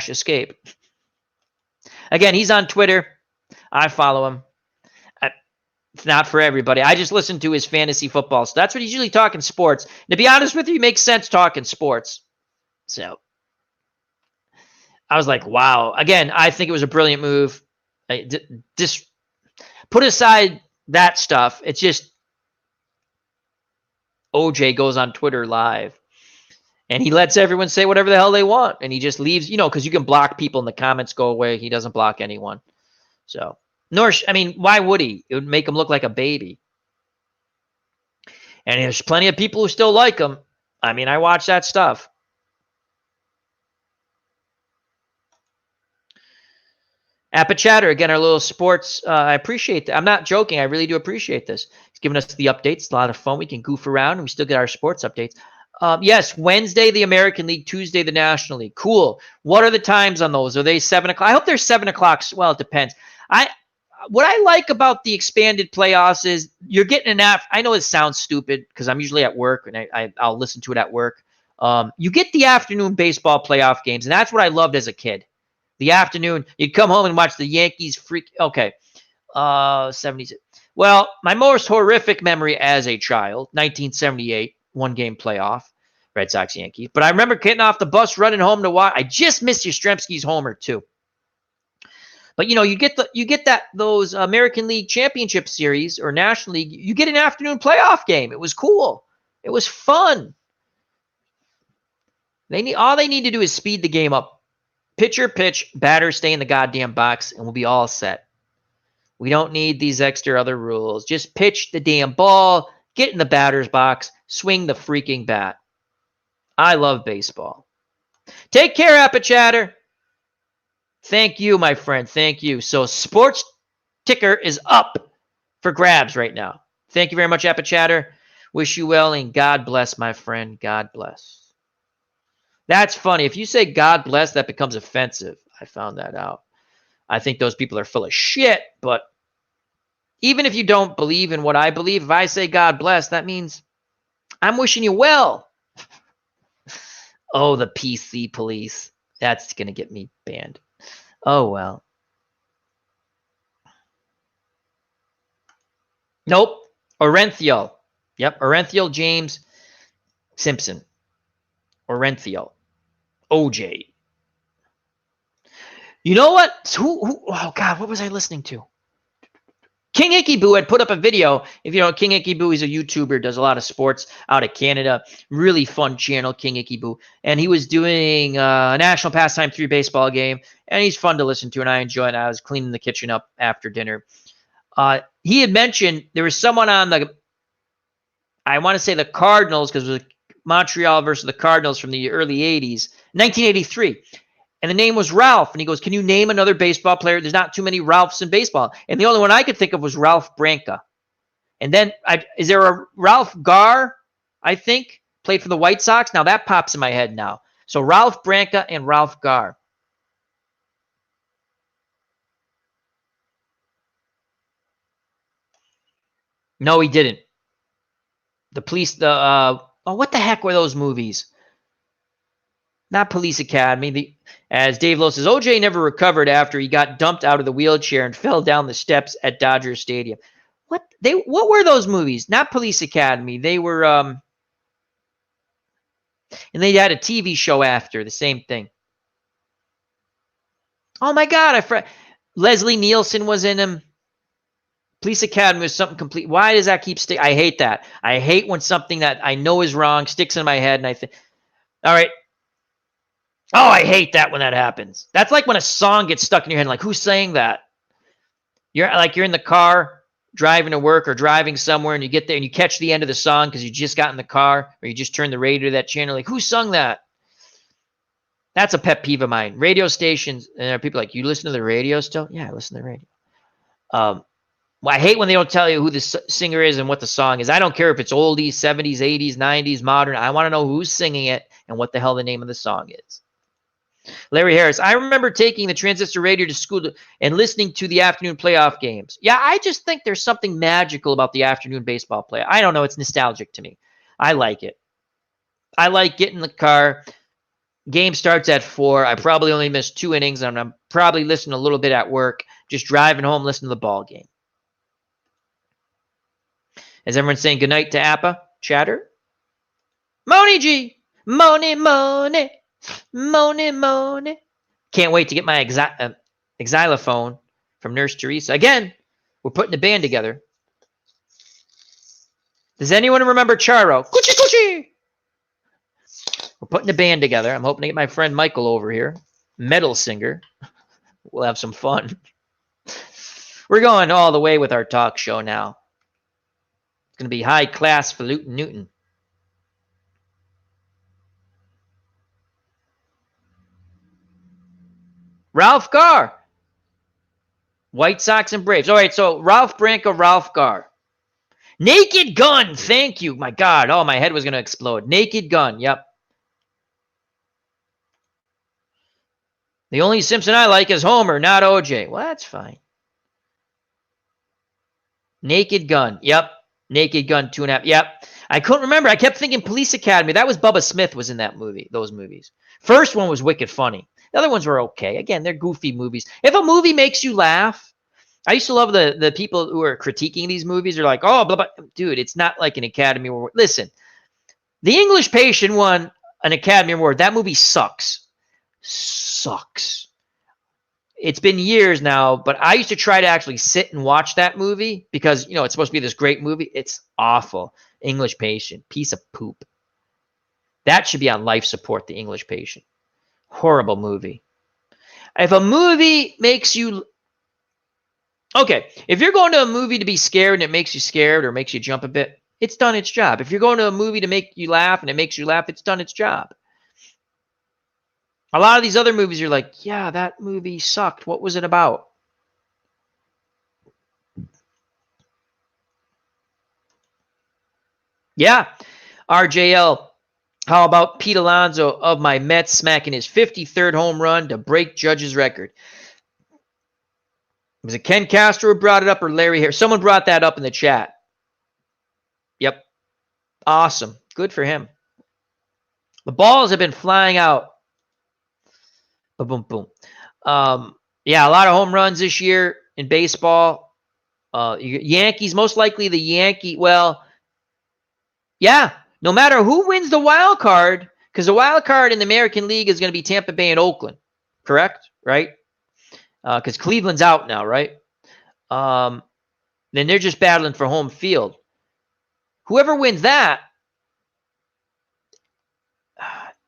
escape. Again, he's on Twitter. I follow him. It's not for everybody. I just listen to his fantasy football. So that's what he's usually talking sports. And to be honest with you, he makes sense talking sports. So I was like, wow. Again, I think it was a brilliant move. Just put aside that stuff. It's just OJ goes on Twitter live and he lets everyone say whatever the hell they want. And he just leaves, because you can block people and the comments go away. He doesn't block anyone. So, why would he? It would make him look like a baby. And there's plenty of people who still like him. I watch that stuff. Chatter, again, our little sports. I appreciate that. I'm not joking. I really do appreciate this. He's giving us the updates. It's a lot of fun. We can goof around and we still get our sports updates. Yes, Wednesday, the American League. Tuesday, the National League. Cool. What are the times on those? Are they 7 o'clock? I hope they're 7 o'clock. Well, it depends. What I like about the expanded playoffs is you're getting an app. I know it sounds stupid because I'm usually at work and I'll listen to it at work. You get the afternoon baseball playoff games, and that's what I loved as a kid. The afternoon, you'd come home and watch the Yankees freak. Okay. 76. Well, my most horrific memory as a child, 1978, one-game playoff, Red Sox Yankees. But I remember getting off the bus, running home to watch. I just missed Yastrzemski's homer too. But you get those American League Championship Series or National League. You get an afternoon playoff game. It was cool. It was fun. All they need to do is speed the game up. Pitcher pitch, batter stay in the goddamn box, and we'll be all set. We don't need these extra other rules. Just pitch the damn ball, get in the batter's box, swing the freaking bat. I love baseball. Take care, Chatter. Thank you, my friend. Thank you. So sports ticker is up for grabs right now. Thank you very much, Chatter. Wish you well, and God bless, my friend. God bless. That's funny. If you say God bless, that becomes offensive. I found that out. I think those people are full of shit. But even if you don't believe in what I believe, if I say God bless, that means I'm wishing you well. Oh, the PC police. That's going to get me banned. Oh, well. Nope. Orenthiel. Yep. Orenthiel James Simpson. Orenthiel. OJ. You know what? Oh, God, what was I listening to? King Icky Boo had put up a video. If you know King Icky Boo, he's a YouTuber, does a lot of sports out of Canada. Really fun channel, King Icky Boo. And he was doing a National Pastime 3 baseball game, and he's fun to listen to, and I enjoy it. I was cleaning the kitchen up after dinner. He had mentioned there was someone on I want to say the Cardinals, because it was Montreal versus the Cardinals from the early 80s, 1983. And the name was Ralph. And he goes, can you name another baseball player? There's not too many Ralphs in baseball. And the only one I could think of was Ralph Branca. And then, is there a Ralph Garr, I think, played for the White Sox? Now that pops in my head now. So Ralph Branca and Ralph Garr. No, he didn't. The police, what the heck were those movies? Not Police Academy. As Dave Lowe says, OJ never recovered after he got dumped out of the wheelchair and fell down the steps at Dodger Stadium. What were those movies? Not Police Academy. They were and they had a TV show after, the same thing. Oh my God, Leslie Nielsen was in him. Police Academy was something complete. Why does that keep stick? I hate that. I hate when something that I know is wrong sticks in my head, and I think, all right. Oh, I hate that when that happens. That's like when a song gets stuck in your head. Like, who's saying that? You're in the car driving to work or driving somewhere, and you get there and you catch the end of the song because you just got in the car or you just turned the radio to that channel. Like, who sung that? That's a pet peeve of mine. Radio stations, and there are people like, you listen to the radio still? Yeah, I listen to the radio. Well, I hate when they don't tell you who the singer is and what the song is. I don't care if it's oldies, 70s, 80s, 90s, modern. I want to know who's singing it and what the hell the name of the song is. Larry Harris, I remember taking the transistor radio to school and listening to the afternoon playoff games. Yeah, I just think there's something magical about the afternoon baseball play. I don't know. It's nostalgic to me. I like it. I like getting in the car. Game starts at 4. I probably only missed 2 innings, and I'm probably listening a little bit at work, just driving home, listening to the ball game. Is everyone saying goodnight to Appa? Chatter? Moni G! Moni, Moni! Moni, Moni! Can't wait to get my xylophone from Nurse Teresa. Again, we're putting a band together. Does anyone remember Charo? Coochie coochie! We're putting a band together. I'm hoping to get my friend Michael over here. Metal singer. We'll have some fun. We're going all the way with our talk show now. It's going to be high class for Luton Newton. Ralph Garr. White Sox and Braves. All right, so Ralph Branco, Ralph Garr. Naked Gun. Thank you. My God. Oh, my head was going to explode. Naked Gun. Yep. The only Simpson I like is Homer, not OJ. Well, that's fine. Naked Gun. Yep. Naked Gun 2.5. Yep. I couldn't remember. I kept thinking Police Academy. That was Bubba Smith was in that movie, those movies. First one was wicked funny. The other ones were okay. Again, they're goofy movies. If a movie makes you laugh, I used to love the people who are critiquing these movies. They're like, oh, blah, blah. Dude, it's not like an Academy Award. Listen, The English Patient won an Academy Award. That movie sucks. Sucks. It's been years now, but I used to try to actually sit and watch that movie because, it's supposed to be this great movie. It's awful. English Patient. Piece of poop. That should be on life support, The English Patient. Horrible movie. If a movie makes you... Okay, if you're going to a movie to be scared and it makes you scared or makes you jump a bit, it's done its job. If you're going to a movie to make you laugh and it makes you laugh, it's done its job. A lot of these other movies, you're like, yeah, that movie sucked. What was it about? Yeah, RJL. How about Pete Alonso of my Mets smacking his 53rd home run to break Judge's record? Was it Ken Castro who brought it up or Larry Harris? Someone brought that up in the chat. Yep. Awesome. Good for him. The balls have been flying out. Boom, boom. Yeah, a lot of home runs this year in baseball. Yankees, most likely the Yankee. Well, yeah, no matter who wins the wild card, because the wild card in the American League is going to be Tampa Bay and Oakland, correct? Right? Because Cleveland's out now, right? Then they're just battling for home field. Whoever wins that,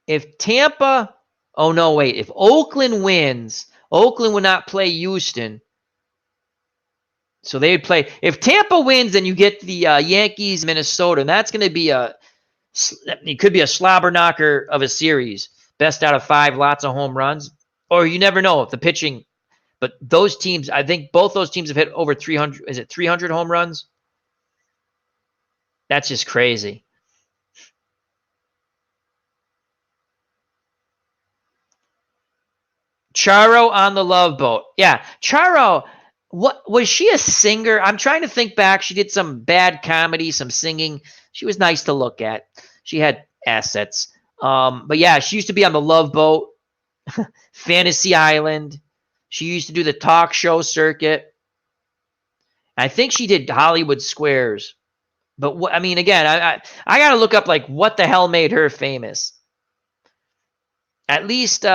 if Tampa, oh no, wait, if Oakland wins, Oakland would not play Houston. So they'd play, if Tampa wins, then you get the Yankees, Minnesota, and that's going to be it could be a slobber knocker of a series. Best out of 5, lots of home runs. Or you never know if the pitching, but those teams, I think both those teams have hit over 300, is it 300 home runs? That's just crazy. Charo on the Love Boat. Yeah, Charo, what was she a singer? I'm trying to think back. She did some bad comedy, some singing. She was nice to look at. She had assets. But yeah, she used to be on the Love Boat, Fantasy Island. She used to do the talk show circuit. I think she did Hollywood Squares. But I mean, again, I got to look up like what the hell made her famous. At least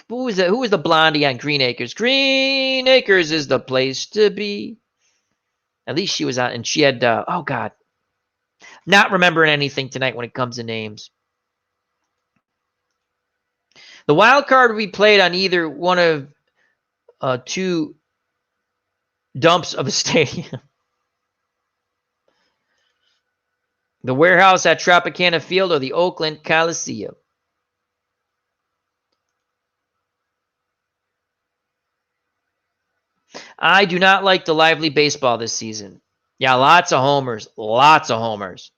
Who was the blondie on Green Acres? Green Acres is the place to be. At least she was on, and she had, oh God, not remembering anything tonight when it comes to names. The wild card will be played on either one of two dumps of a stadium. The warehouse at Tropicana Field or the Oakland Coliseum. I do not like the lively baseball this season. Yeah, lots of homers. Lots of homers.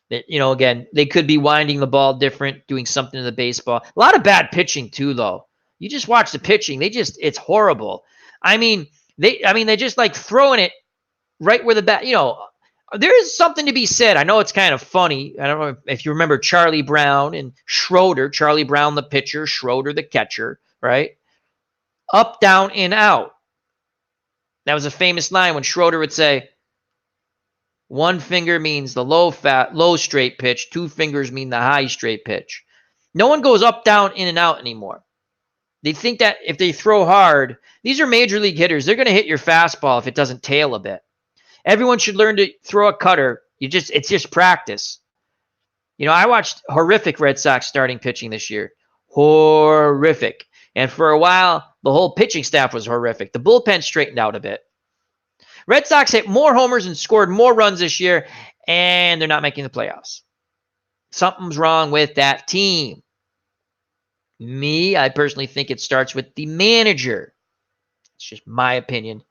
Again, they could be winding the ball different, doing something to the baseball. A lot of bad pitching too, though. You just watch the pitching; it's horrible. They just like throwing it right where the bat. There is something to be said. I know it's kind of funny. I don't know if you remember Charlie Brown and Schroeder. Charlie Brown, the pitcher, Schroeder, the catcher. Right, up, down, in, out. That was a famous line when Schroeder would say, one finger means the low straight pitch. Two fingers mean the high straight pitch. No one goes up, down, in, and out anymore. They think that if they throw hard, these are major league hitters. They're going to hit your fastball if it doesn't tail a bit. Everyone should learn to throw a cutter. It's just practice. I watched horrific Red Sox starting pitching this year. Horrific. And for a while, the whole pitching staff was horrific. The bullpen straightened out a bit. Red Sox hit more homers and scored more runs this year, and they're not making the playoffs. Something's wrong with that team. I personally think it starts with the manager. It's just my opinion.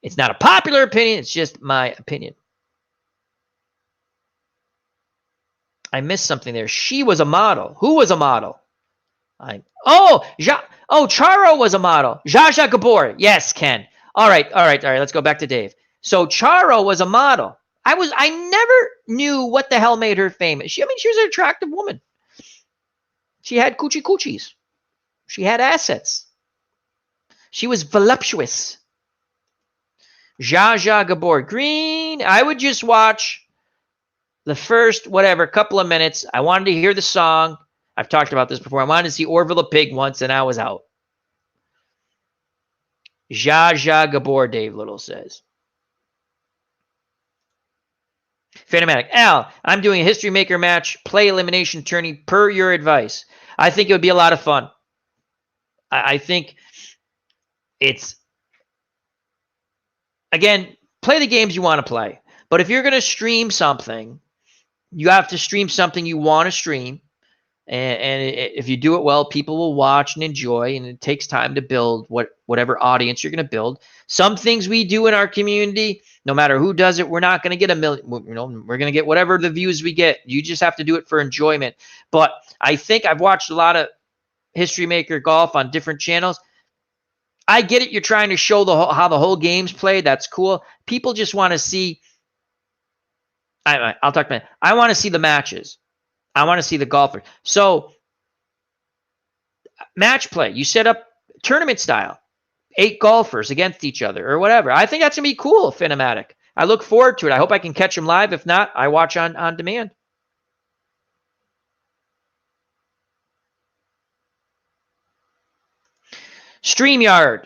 It's not a popular opinion. It's just my opinion. I missed something there. She was a model. Who was a model? Charo was a model. Zsa Zsa Gabor. Yes, Ken. All right. Let's go back to Dave. So Charo was a model. I never knew what the hell made her famous. She was an attractive woman. She had coochies. She had assets. She was voluptuous. Zsa Zsa Gabor. Green. I would just watch the first, couple of minutes. I wanted to hear the song. I've talked about this before. I wanted to see Orville the Pig once, and I was out. Zsa Zsa Gabor, Dave Little says. Phantomatic. Al, I'm doing a History Maker match, play elimination tourney per your advice. I think it would be a lot of fun. I think it's, again, play the games you want to play. But if you're going to stream something, you have to stream something you want to stream. And if you do it well, people will watch and enjoy, and it takes time to build whatever audience you're going to build. Some things we do in our community, no matter who does it, we're not going to get a million. We're going to get whatever the views we get. You just have to do it for enjoyment. But I think I've watched a lot of History Maker golf on different channels. I get it. You're trying to show how the whole game's played. That's cool. People just want to see. I'll talk about it. I want to see the matches. I want to see the golfer. So, match play. You set up tournament style. 8 golfers against each other or whatever. I think that's going to be cool, Phantomatic. I look forward to it. I hope I can catch them live. If not, I watch on demand. StreamYard.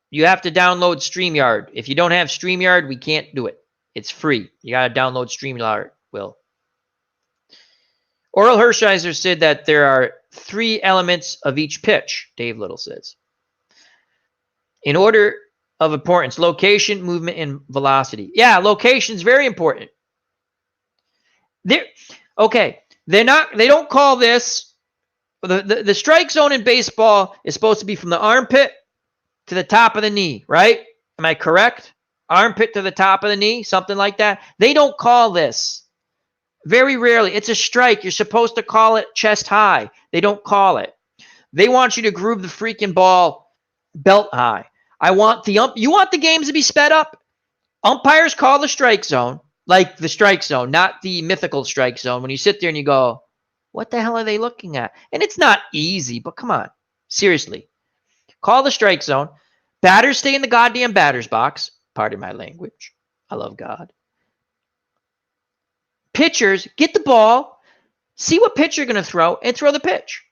You have to download StreamYard. If you don't have StreamYard, we can't do it. It's free. You got to download StreamYard, Will. Oral Hershiser said that there are 3 elements of each pitch, Dave Little says. In order of importance, location, movement, and velocity. Yeah, location is very important. They don't call this, the strike zone in baseball is supposed to be from the armpit to the top of the knee, right? Am I correct? Armpit to the top of the knee, something like that. They don't call this. Very rarely. It's a strike. You're supposed to call it chest high. They don't call it. They want you to groove the freaking ball belt high. You want the games to be sped up? Umpires call the strike zone, like the strike zone, not the mythical strike zone. When you sit there and you go, what the hell are they looking at? And it's not easy, but come on. Seriously. Call the strike zone. Batters stay in the goddamn batter's box. Pardon my language. I love God. Pitchers, get the ball, see what pitch you're going to throw, and throw the pitch.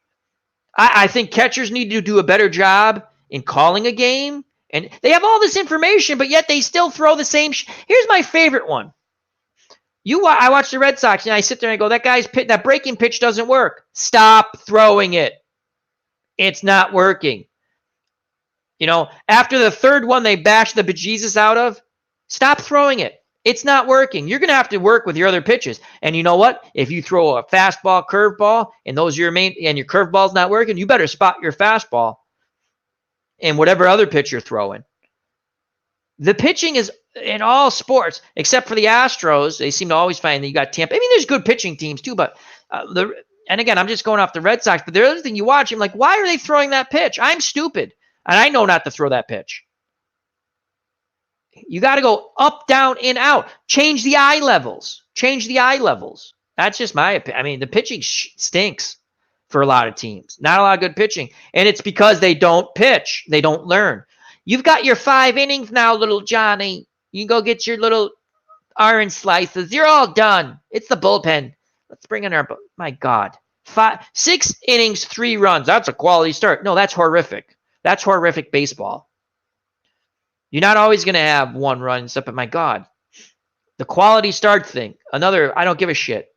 I think catchers need to do a better job in calling a game. And they have all this information, but yet they still throw the same. Here's my favorite one. I watch the Red Sox, and I sit there and I go, that breaking pitch doesn't work. Stop throwing it. It's not working. After the third one they bashed the bejesus out of, stop throwing it. It's not working. You're going to have to work with your other pitches. And you know what? If you throw a fastball, curveball, and those are your main, and your curveball's not working, you better spot your fastball and whatever other pitch you're throwing. The pitching is in all sports, except for the Astros. They seem to always find that you got Tampa. I mean, there's good pitching teams too, but and again, I'm just going off the Red Sox. But the other thing you watch, I'm like, why are they throwing that pitch? I'm stupid, and I know not to throw that pitch. You got to go up, down, in, out. Change the eye levels. That's just my opinion. I mean, the pitching stinks for a lot of teams. Not a lot of good pitching. And it's because they don't pitch. They don't learn. You've got your 5 innings now, little Johnny. You go get your little orange slices. You're all done. It's the bullpen. Let's bring in my God. 6 innings, 3 runs. That's a quality start. No, that's horrific. That's horrific baseball. You're not always going to have 1 run and stuff, but my God. The quality start thing. Another, I don't give a shit.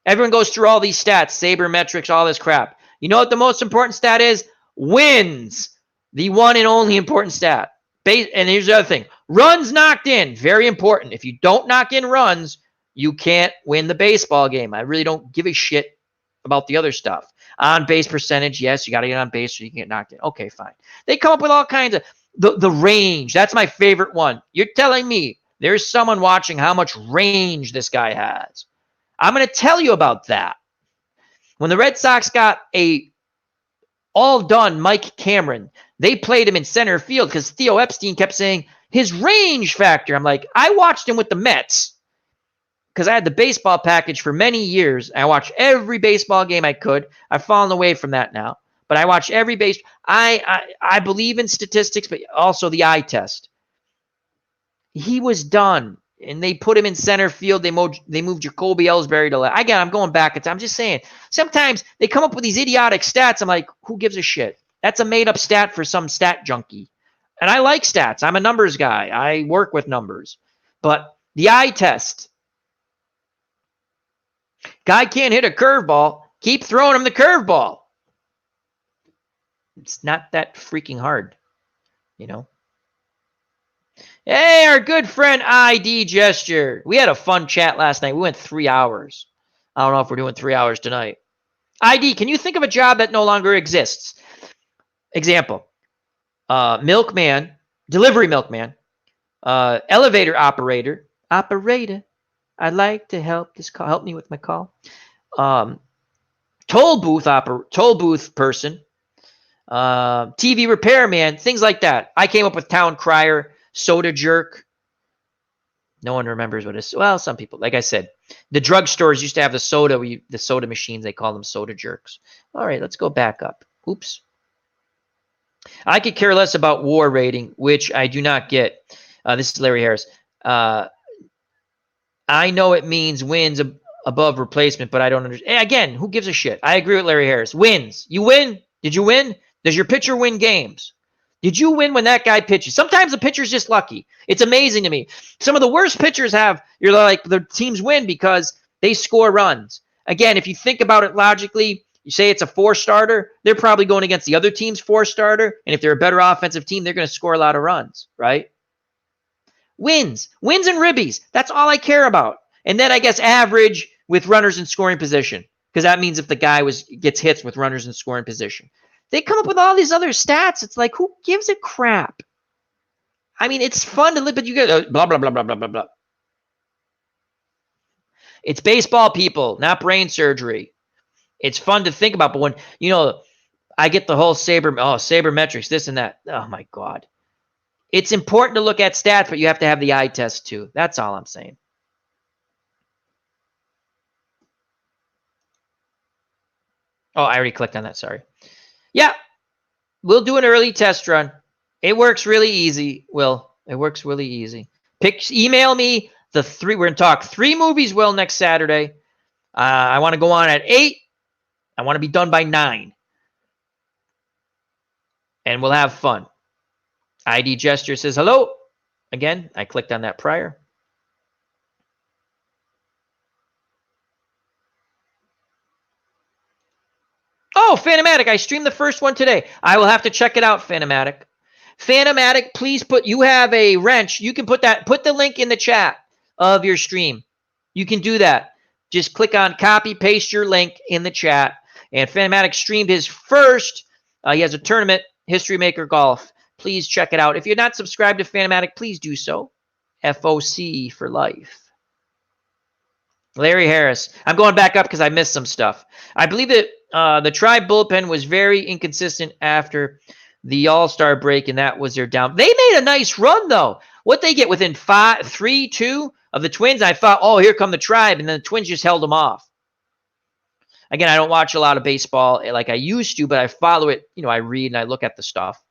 Everyone goes through all these stats, sabermetrics, all this crap. You know what the most important stat is? Wins. The one and only important stat. And here's the other thing. Runs knocked in. Very important. If you don't knock in runs, you can't win the baseball game. I really don't give a shit about the other stuff. On base percentage, yes, you got to get on base so you can get knocked in. Okay, fine. They come up with all kinds of the range. That's my favorite one. You're telling me there's someone watching how much range this guy has. I'm going to tell you about that. When the Red Sox got a all-done Mike Cameron, they played him in center field because Theo Epstein kept saying his range factor. I'm like, I watched him with the Mets because I had the baseball package for many years. I watched every baseball game I could. I've fallen away from that now. But I watch every base. I believe in statistics, but also the eye test. He was done, and they put him in center field. They moved Jacoby Ellsbury to left. I'm going back. I'm just saying. Sometimes they come up with these idiotic stats. I'm like, who gives a shit? That's a made-up stat for some stat junkie. And I like stats. I'm a numbers guy. I work with numbers. But the eye test. Guy can't hit a curveball. Keep throwing him the curveball. It's not that freaking hard, Hey, our good friend ID Gesture. We had a fun chat last night. We went 3 hours. I don't know if we're doing 3 hours tonight. ID, can you think of a job that no longer exists? Example, milkman, delivery milkman, elevator operator, I'd like to help me with my call. Toll booth person, TV repairman, things like that. I came up with town crier, soda jerk. No one remembers what it is. Well, some people, like I said, the drugstores used to have the soda machines. They call them soda jerks. All right, let's go back up. Oops. I could care less about WAR rating, which I do not get. This is Larry Harris. I know it means wins above replacement, but I don't understand. Again, who gives a shit? I agree with Larry Harris. Wins. You win? Did you win? Does your pitcher win games? Did you win when that guy pitches? Sometimes the pitcher's just lucky. It's amazing to me. Some of the worst pitchers you're like, the teams win because they score runs. Again, if you think about it logically, you say it's a 4-starter, they're probably going against the other team's 4-starter. And if they're a better offensive team, they're going to score a lot of runs, right? Wins and ribbies. That's all I care about. And then I guess average with runners in scoring position, because that means if the guy gets hits with runners in scoring position. They come up with all these other stats. It's like, who gives a crap? I mean, it's fun to live, but you get blah, blah, blah, blah, blah, blah, blah. It's baseball, people, not brain surgery. It's fun to think about, but when, I get the whole sabermetrics, this and that. Oh, my God. It's important to look at stats, but you have to have the eye test, too. That's all I'm saying. Oh, I already clicked on that. Sorry. Yeah, we'll do an early test run. It works really easy, Will. It works really easy. Email me the 3. We're going to talk 3 movies, Will, next Saturday. I want to go on at 8. I want to be done by 9. and we'll have fun. ID Gesture says hello. Again, I clicked on that prior. Oh, Phantomatic, I streamed the first one today. I will have to check it out, Phantomatic. Phantomatic, please you have a wrench. You can put the link in the chat of your stream. You can do that. Just click on copy, paste your link in the chat. And Phantomatic streamed his first, he has a tournament, History Maker Golf. Please check it out. If you're not subscribed to Phantomatic, please do so. FOC for life. Larry Harris. I'm going back up because I missed some stuff. I believe that the Tribe bullpen was very inconsistent after the All-Star break, and that was their down. They made a nice run, though. What they get within 3-2 of the Twins, I thought, oh, here come the Tribe, and then the Twins just held them off. Again, I don't watch a lot of baseball like I used to, but I follow it. I read and I look at the stuff.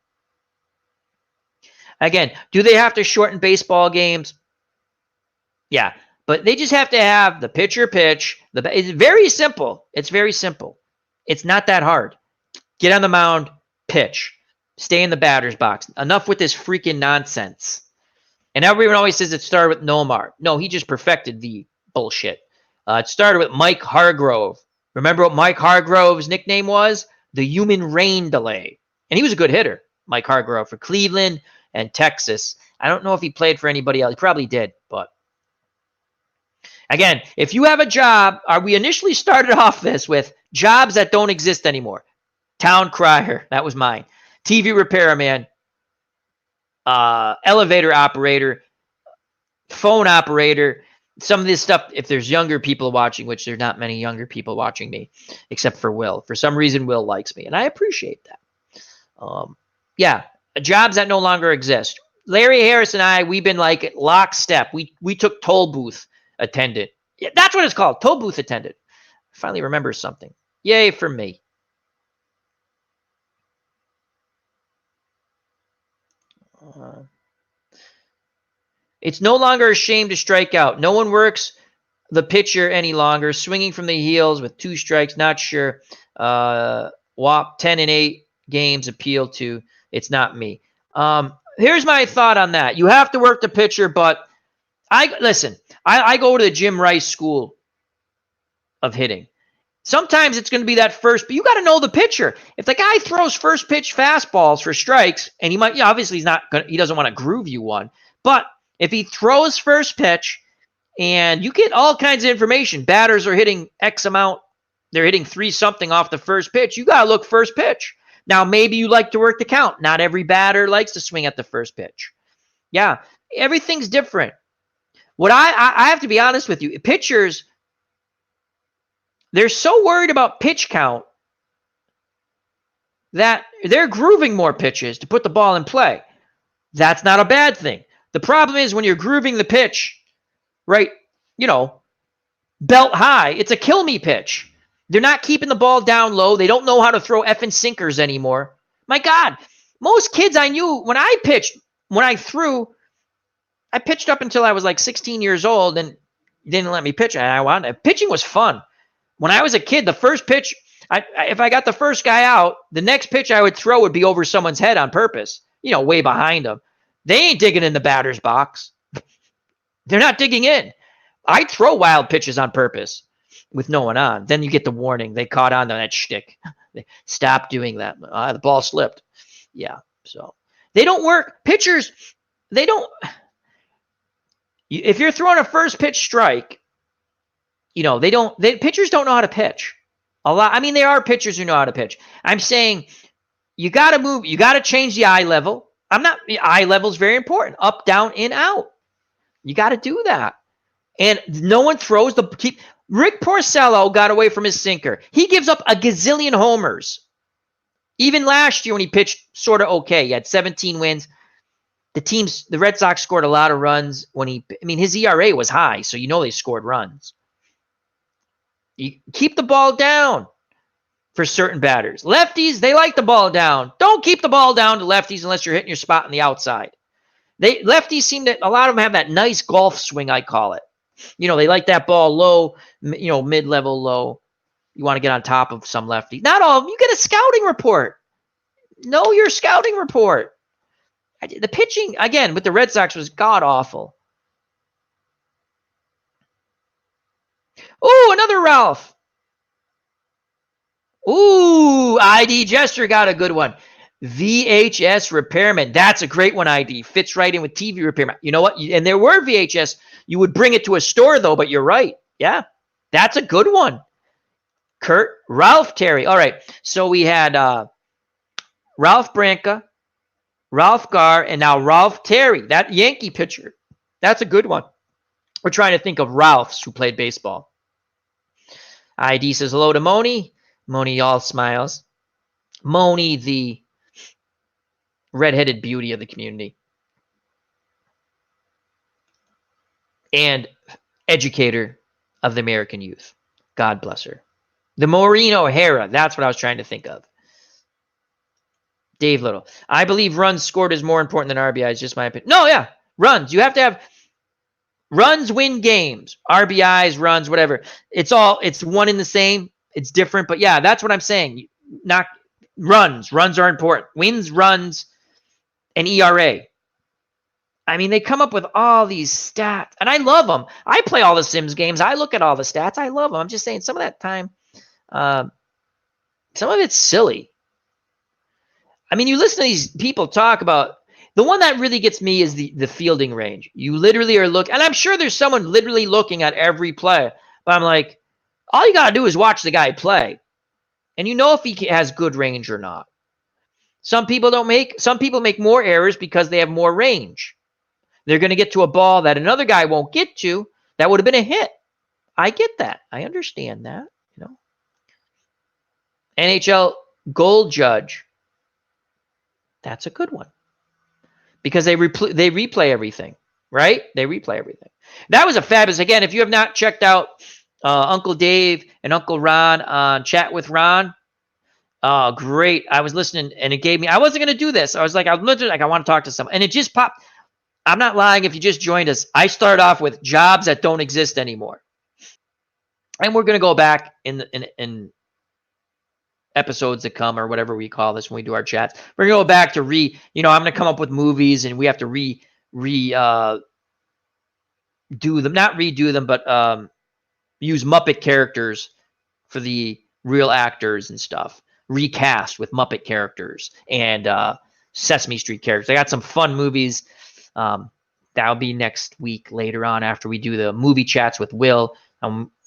Again, do they have to shorten baseball games? Yeah. But they just have to have the pitcher pitch. It's very simple. It's very simple. It's not that hard. Get on the mound, pitch. Stay in the batter's box. Enough with this freaking nonsense. And everyone always says it started with Nomar. No, he just perfected the bullshit. It started with Mike Hargrove. Remember what Mike Hargrove's nickname was? The human rain delay. And he was a good hitter, Mike Hargrove, for Cleveland and Texas. I don't know if he played for anybody else. He probably did, but again, if you have a job, we initially started off this with jobs that don't exist anymore. Town crier, that was mine. TV repairman, elevator operator, phone operator. Some of this stuff, if there's younger people watching, which there's not many younger people watching me, except for Will. For some reason, Will likes me, and I appreciate that. Yeah, jobs that no longer exist. Larry Harris and we've been like lockstep. We took toll booth attendant. Yeah, that's what it's called. Toll booth attendant. I finally remember something. Yay for me. It's no longer a shame to strike out. No one works the pitcher any longer. Swinging from the heels with 2 strikes. Not sure. WAP 10-8 games appeal to. It's not me. Here's my thought on that. You have to work the pitcher, but I go to the Jim Rice School of hitting. Sometimes it's going to be that first, but you got to know the pitcher. If the guy throws first pitch fastballs for strikes, and obviously he doesn't want to groove you one, but if he throws first pitch and you get all kinds of information, batters are hitting X amount, they're hitting 3 something off the first pitch, you got to look first pitch. Now, maybe you like to work the count. Not every batter likes to swing at the first pitch. Yeah, everything's different. What I have to be honest with you, pitchers, they're so worried about pitch count that they're grooving more pitches to put the ball in play. That's not a bad thing. The problem is when you're grooving the pitch, right, belt high, it's a kill me pitch. They're not keeping the ball down low. They don't know how to throw effing sinkers anymore. My God, most kids I knew when I pitched, I pitched up until I was like 16 years old and didn't let me pitch. Pitching was fun. When I was a kid, the first pitch, if I got the first guy out, the next pitch I would throw would be over someone's head on purpose, way behind them. They ain't digging in the batter's box. They're not digging in. I throw wild pitches on purpose with no one on. Then you get the warning. They caught on to that shtick. Stop doing that. The ball slipped. Yeah. So they don't work. Pitchers, they don't. If you're throwing a first pitch strike, pitchers don't know how to pitch a lot. I mean, there are pitchers who know how to pitch. I'm saying you got to move. You got to change the eye level. Eye level is very important. Up, down, in, out. You got to do that. And no one throws Rick Porcello got away from his sinker. He gives up a gazillion homers. Even last year when he pitched sort of okay, he had 17 wins. The Red Sox scored a lot of runs his ERA was high, so they scored runs. You keep the ball down for certain batters. Lefties, they like the ball down. Don't keep the ball down to lefties unless you're hitting your spot on the outside. Lefties a lot of them have that nice golf swing, I call it. They like that ball low, mid-level low. You want to get on top of some lefty. Not all of them. You get a scouting report. Know your scouting report. The pitching, again, with the Red Sox was god-awful. Ooh, another Ralph. Ooh, ID Gesture got a good one. VHS repairman. That's a great one, ID. Fits right in with TV repairman. You know what? And there were VHS. You would bring it to a store, though, but you're right. Yeah, that's a good one. Kurt, Ralph Terry. All right. So we had Ralph Branca, Ralph Garr, and now Ralph Terry, that Yankee pitcher. That's a good one. We're trying to think of Ralphs who played baseball. ID says hello to Moni. Moni all smiles. Moni, the redheaded beauty of the community. And educator of the American youth. God bless her. The Maureen O'Hara. That's what I was trying to think of. Dave Little. I believe runs scored is more important than RBIs. Just my opinion. No, yeah. Runs. You have to have runs win games. RBIs, runs, whatever. It's one in the same. It's different. But yeah, that's what I'm saying. Not runs. Runs are important. Wins, runs, and ERA. I mean, they come up with all these stats, and I love them. I play all the Sims games. I look at all the stats. I love them. I'm just saying some of that time, some of it's silly. I mean, you listen to these people talk about, the one that really gets me is the fielding range. You literally are looking, and I'm sure there's someone literally looking at every play, but I'm like, all you got to do is watch the guy play, and you know if he has good range or not. Some people make more errors because they have more range. They're going to get to a ball that another guy won't get to. That would have been a hit. I get that. I understand that. You know, NHL goal judge. That's a good one because they replay everything, right? They replay everything. That was a fabulous. Again, if you have not checked out Uncle Dave and Uncle Ron on Chat with Ron, great. I was listening and it gave me. I wasn't going to do this. I was like, I want to talk to someone, and it just popped. I'm not lying if you just joined us. I started off with jobs that don't exist anymore. And we're going to go back in episodes that come or whatever we call this when we do our chats. We're going to go back to I'm going to come up with movies and we have to do them, not redo them, but use Muppet characters for the real actors and stuff. Recast with Muppet characters and Sesame Street characters. I got some fun movies. That'll be next week later on after we do the movie chats with Will.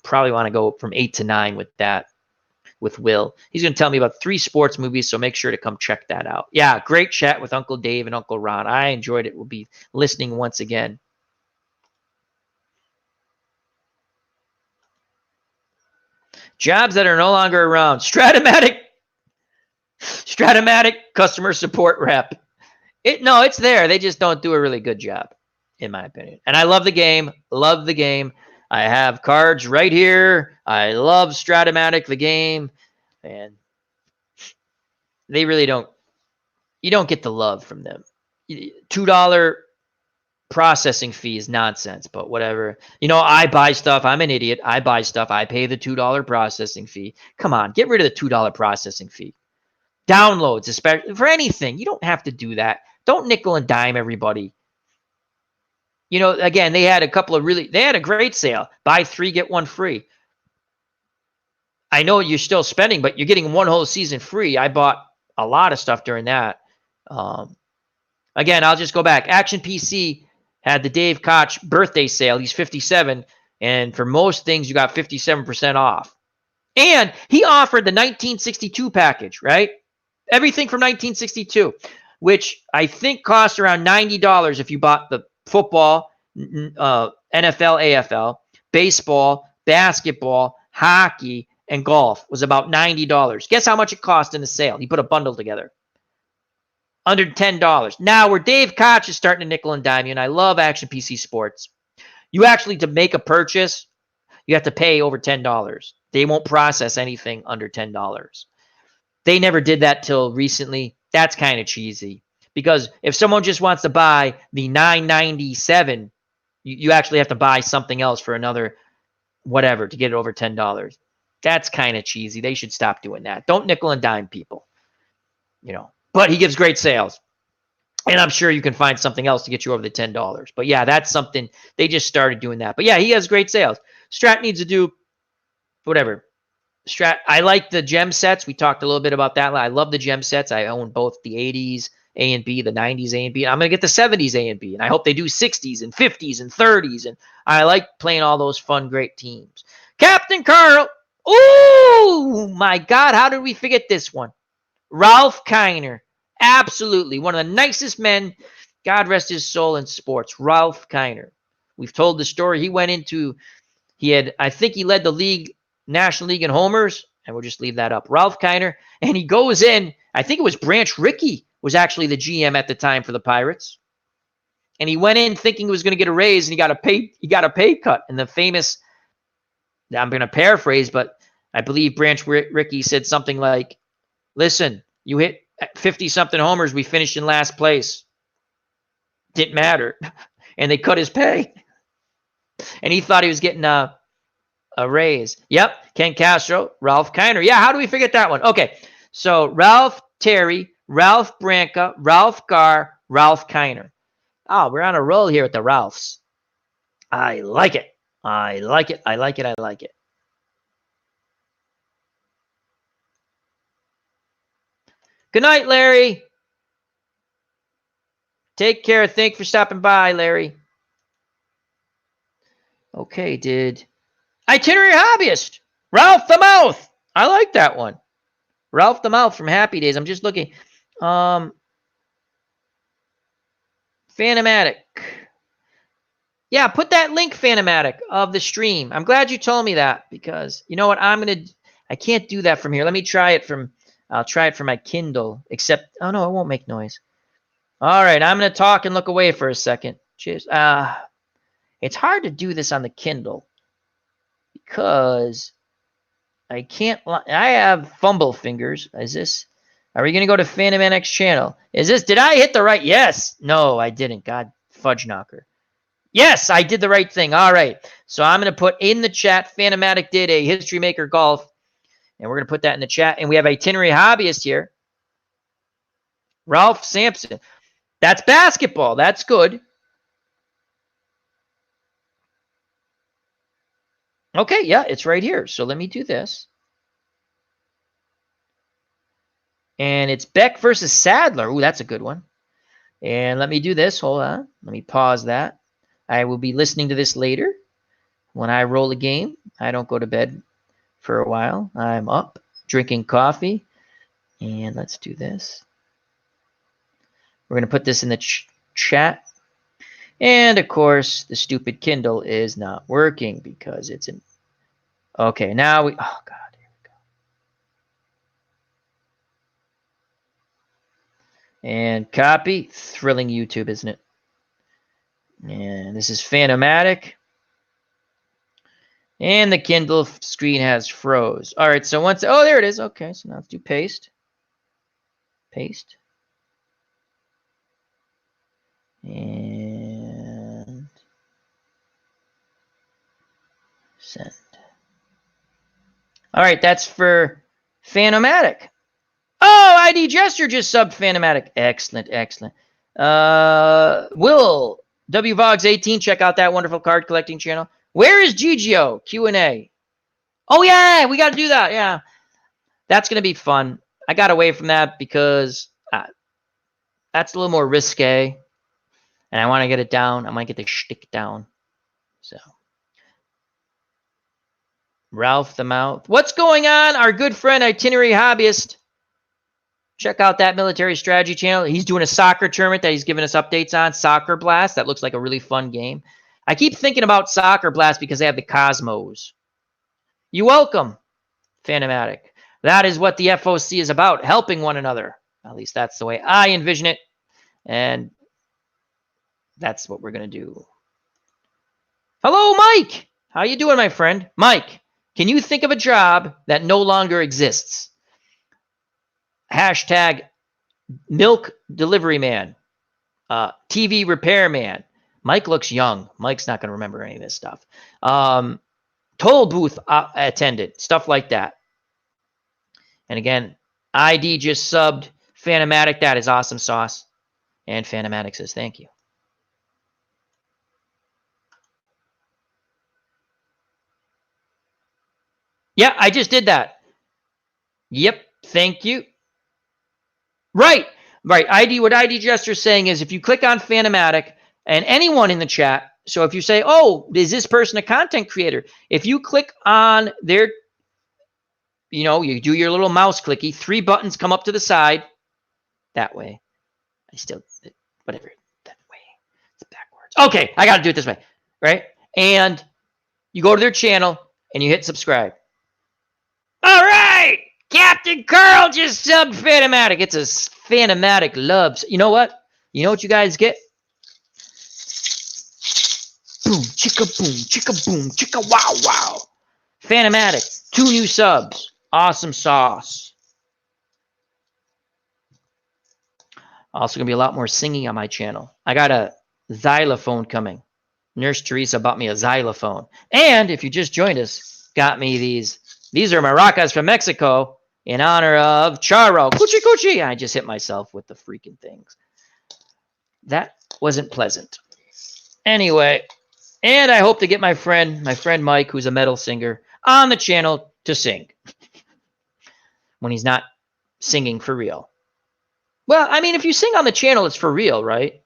Probably want to go from 8 to 9 with that with Will. He's going to tell me about 3 sports movies, so make sure to come check that out. Yeah, great chat with Uncle Dave and Uncle Ron. I enjoyed it. We'll be listening once again. Jobs that are no longer around. Stratomatic customer support rep. It's there. They just don't do a really good job, in my opinion. And I love the game. Love the game. I have cards right here. I love Stratomatic, the game. And they really don't. You don't get the love from them. $2 processing fee is nonsense, but whatever. I buy stuff. I'm an idiot. I buy stuff. I pay the $2 processing fee. Come on, get rid of the $2 processing fee. Downloads, especially for anything. You don't have to do that. Don't nickel and dime everybody. Again, they had a great sale. Buy 3, get 1 free. I know you're still spending, but you're getting 1 whole season free. I bought a lot of stuff during that. Again, I'll just go back. Action PC had the Dave Koch birthday sale. He's 57. And for most things, you got 57% off. And he offered the 1962 package, right? Everything from 1962, which I think cost around $90 if you bought the football, NFL, AFL, baseball, basketball, hockey, and golf was about $90. Guess how much it cost in the sale? He put a bundle together. Under $10. Now, where Dave Koch is starting to nickel and dime you, and I love Action PC Sports, you actually, to make a purchase, you have to pay over $10. They won't process anything under $10. They never did that till recently. That's kind of cheesy. Because if someone just wants to buy the $9.97, you actually have to buy something else for another whatever to get it over $10. That's kind of cheesy. They should stop doing that. Don't nickel and dime people. but he gives great sales. And I'm sure you can find something else to get you over the $10. But yeah, that's something. They just started doing that. But yeah, he has great sales. Strat needs to do whatever. Strat. I like the gem sets. We talked a little bit about that. I love the gem sets. I own both the 80s A and B, the 90s A and B. I'm going to get the 70s A and B. And I hope they do 60s and 50s and 30s. And I like playing all those fun, great teams. Captain Carl. Oh, my God. How did we forget this one? Ralph Kiner. Absolutely. One of the nicest men, God rest his soul, in sports. Ralph Kiner. We've told the story. He went into, I think he led the league, National League in homers, and we'll just leave that up. Ralph Kiner. And he goes in, I think it was Branch Rickey was actually the GM at the time for the Pirates. And he went in thinking he was going to get a raise, and he got a pay cut. And the famous, I'm going to paraphrase, but I believe Branch Rickey said something like, listen, you hit 50-something homers, we finished in last place. Didn't matter. And they cut his pay. And he thought he was getting a raise. Yep, Ken Castro, Ralph Kiner. Yeah, how do we forget that one? Okay, so Ralph Terry, Ralph Branca, Ralph Garr, Ralph Kiner. Oh, we're on a roll here with the Ralphs. I like it. I like it. I like it. I like it. Good night, Larry. Take care. Thanks for stopping by, Larry. Okay, did Itinerary Hobbyist. Ralph the Mouth. I like that one. Ralph the Mouth from Happy Days. I'm just looking. Phantomatic. Yeah, put that link, Phantomatic, of the stream. I'm glad you told me that, because you know what? I can't do that from here. Let me try it I'll try it from my Kindle, except, oh no, it won't make noise. All right, I'm going to talk and look away for a second. Cheers. It's hard to do this on the Kindle because I can't, I have fumble fingers. Are we going to go to Phantomatic's channel? Did I hit the right? Yes. No, I didn't. God, fudge knocker. Yes, I did the right thing. All right. So I'm going to put in the chat, Phantomatic did a History Maker Golf, and we're going to put that in the chat. And we have Itinerary Hobbyist here. Ralph Sampson. That's basketball. That's good. Okay, yeah, it's right here. So let me do this. And it's Beck versus Sadler. Ooh, that's a good one. And let me do this. Hold on. Let me pause that. I will be listening to this later. When I roll a game, I don't go to bed for a while. I'm up, drinking coffee. And let's do this. We're going to put this in the chat. And, of course, the stupid Kindle is not working because it's in. Okay, now we. Oh, God. Here we go. And copy. Thrilling YouTube, isn't it? And this is Phantomatic. And the Kindle screen has froze. All right, so once. Oh, there it is. Okay, so now let's do paste. Paste. And send. All right, that's for Phantomatic. Oh, ID Gesture just subbed Phantomatic. Excellent, excellent. Will WVogs18, check out that wonderful card collecting channel. Where is Gigio? Q&A. Oh, yeah, we got to do that. Yeah, that's going to be fun. I got away from that because that's a little more risque. And I want to get it down. I might get the shtick down. So, Ralph the Mouth. What's going on? Our good friend Itinerary Hobbyist. Check out that military strategy channel. He's doing a soccer tournament that he's giving us updates on. Soccer Blast. That looks like a really fun game. I keep thinking about Soccer Blast because they have the Cosmos. You're welcome, Phantomatic. That is what the FOC is about, helping one another. At least that's the way I envision it. And that's what we're going to do. Hello, Mike. How you doing, my friend? Mike, can you think of a job that no longer exists? Hashtag milk delivery man, TV repair man. Mike looks young. Mike's not going to remember any of this stuff. Toll booth attendant, stuff like that. And again, ID just subbed Phantomatic, that is awesome sauce. And Phantomatic says thank you. Yeah, I just did that. Yep, thank you. Right. What ID Jester's saying is if you click on Phantomatic and anyone in the chat, so if you say, oh, is this person a content creator? If you click on their, you do your little mouse clicky, 3 buttons come up to the side. That way. Whatever. That way. It's backwards. Okay, I got to do it this way. Right? And you go to their channel and you hit subscribe. All right. Captain Carl just subbed Phantomatic. It's a Phantomatic loves. You know what? You know what you guys get? Boom, chicka boom, chicka boom, chicka wow wow. Phantomatic, 2 new subs. Awesome sauce. Also gonna be a lot more singing on my channel. I got a xylophone coming. Nurse Teresa bought me a xylophone. And if you just joined us, got me these. These are maracas from Mexico in honor of Charo. Coochie coochie. I just hit myself with the freaking things. That wasn't pleasant. Anyway, and I hope to get my friend Mike, who's a metal singer, on the channel to sing when he's not singing for real. Well, I mean, if you sing on the channel, it's for real, right?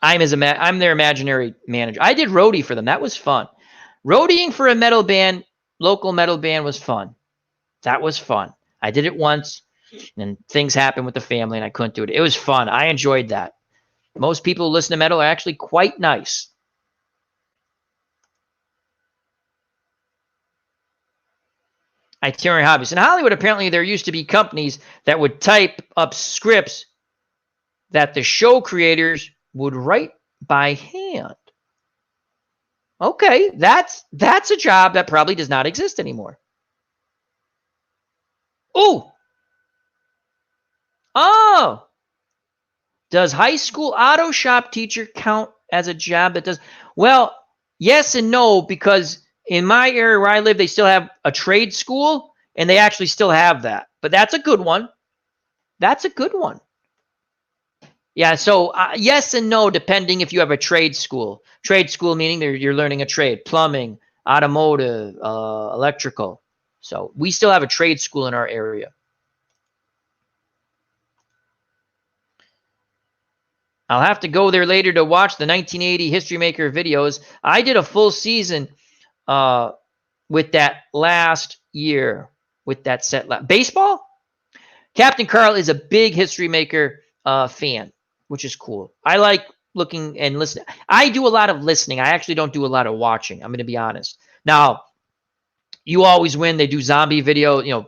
I'm their imaginary manager. I did roadie for them. That was fun. Roadieing for a metal band, local metal band, was fun. That was fun. I did it once, and things happened with the family, and I couldn't do it. It was fun. I enjoyed that. Most people who listen to metal are actually quite nice. Itinerary hobbies. In Hollywood, apparently, there used to be companies that would type up scripts that the show creators would write by hand. Okay, that's a job that probably does not exist anymore. Oh, does high school auto shop teacher count as a job that does? Well, yes and no, because in my area where I live, they still have a trade school, and they actually still have that. But that's a good one. That's a good one. Yeah, so yes and no, depending if you have a trade school. Trade school meaning you're learning a trade, plumbing, automotive, electrical. So we still have a trade school in our area. I'll have to go there later to watch the 1980 History Maker videos. I did a full season with that last year, with that set. Baseball? Captain Carl is a big History Maker fan, which is cool. I like looking and listening. I do a lot of listening. I actually don't do a lot of watching. I'm going to be honest. Now, you always win. They do zombie video,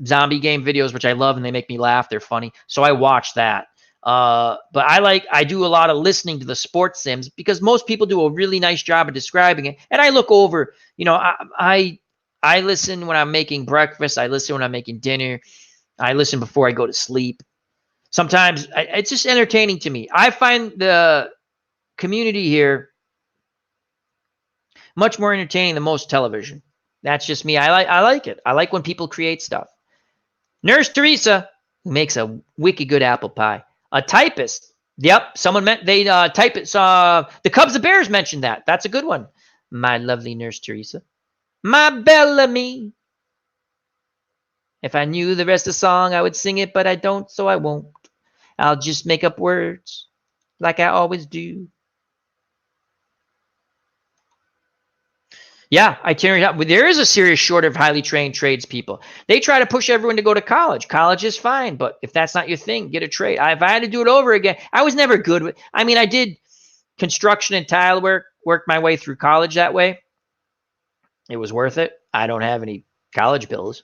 zombie game videos, which I love, and they make me laugh. They're funny. So I watch that. But I do a lot of listening to the sports sims because most people do a really nice job of describing it. And I look over, I listen when I'm making breakfast. I listen when I'm making dinner. I listen before I go to sleep. Sometimes it's just entertaining to me. I find the community here much more entertaining than most television. That's just me. I like it. I like when people create stuff. Nurse Teresa, who makes a wicked good apple pie. A typist. Yep, someone meant they type it. The Cubs the Bears mentioned that. That's a good one. My lovely Nurse Teresa. My Bellamy. If I knew the rest of the song, I would sing it, but I don't, so I won't. I'll just make up words like I always do. Yeah, there is a serious shortage of highly trained tradespeople. They try to push everyone to go to college. College is fine, but if that's not your thing, get a trade. If I had to do it over again, I was never good with. I mean, I did construction and tile work, worked my way through college that way. It was worth it. I don't have any college bills.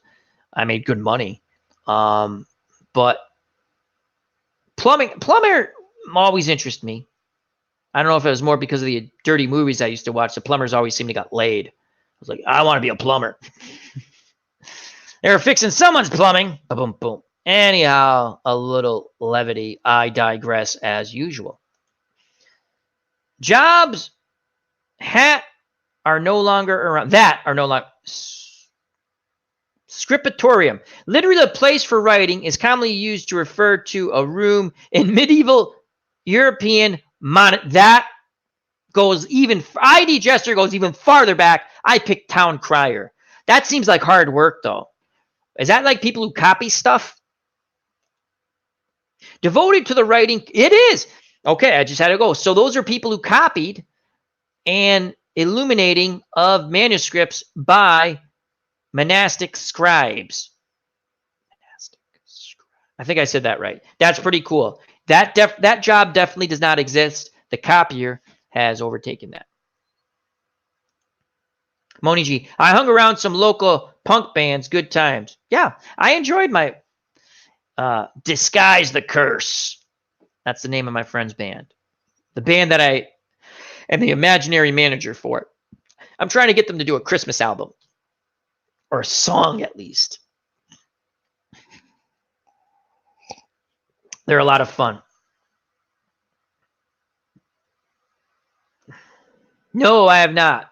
I made good money. But plumber always interested me. I don't know if it was more because of the dirty movies I used to watch. The plumbers always seemed to get laid. I was like, I want to be a plumber. They were fixing someone's plumbing. Boom, boom. Anyhow, a little levity. I digress as usual. Jobs are no longer around. That are no longer. Scriptorium. Literally a place for writing, is commonly used to refer to a room in medieval European that goes even, ID Jester goes even farther back. I picked town crier. That seems like hard work though. Is that like people who copy stuff? Devoted to the writing, it is. Okay, I just had to go. So those are people who copied and illuminating of manuscripts by monastic scribes. I think I said that right. That's pretty cool. That job definitely does not exist. The copier has overtaken that. Moni G, I hung around some local punk bands. Good times. Yeah, I enjoyed my Disguise the Curse. That's the name of my friend's band. The band that I am the imaginary manager for. I'm trying to get them to do a Christmas album. Or a song, at least. They're a lot of fun. No, I have not.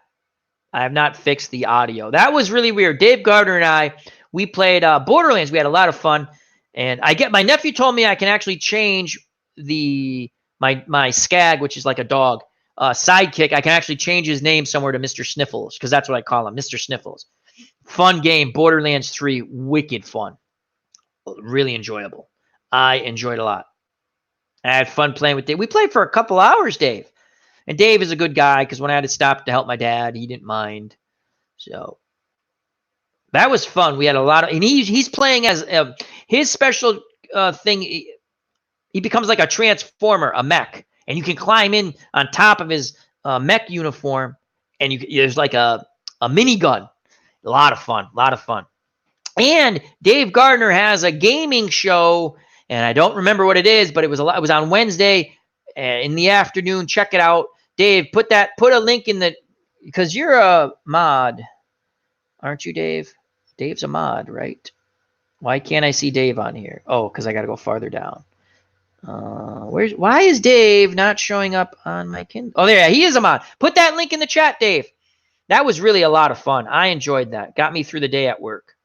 I have not fixed the audio. That was really weird. Dave Gardner and I, we played Borderlands. We had a lot of fun. And my nephew told me I can actually change my skag, which is like a dog, sidekick. I can actually change his name somewhere to Mr. Sniffles, because that's what I call him, Mr. Sniffles. Fun game. Borderlands 3, wicked fun. Really enjoyable. I enjoyed a lot. I had fun playing with Dave. We played for a couple hours, Dave. And Dave is a good guy, because when I had to stop to help my dad, he didn't mind. So that was fun. We had a lot of, and he's playing as his special thing. He becomes like a transformer, a mech, and you can climb in on top of his mech uniform, and there's like a minigun. A lot of fun. And Dave Gardner has a gaming show, and I don't remember what it is, but it was on Wednesday in the afternoon. Check it out. Dave, put a link in the, because you're a mod, aren't you, Dave? Dave's a mod, right? Why can't I see Dave on here? Oh, because I got to go farther down. Why is Dave not showing up on my Kindle? Oh, there, he is a mod. Put that link in the chat, Dave. That was really a lot of fun. I enjoyed that. Got me through the day at work.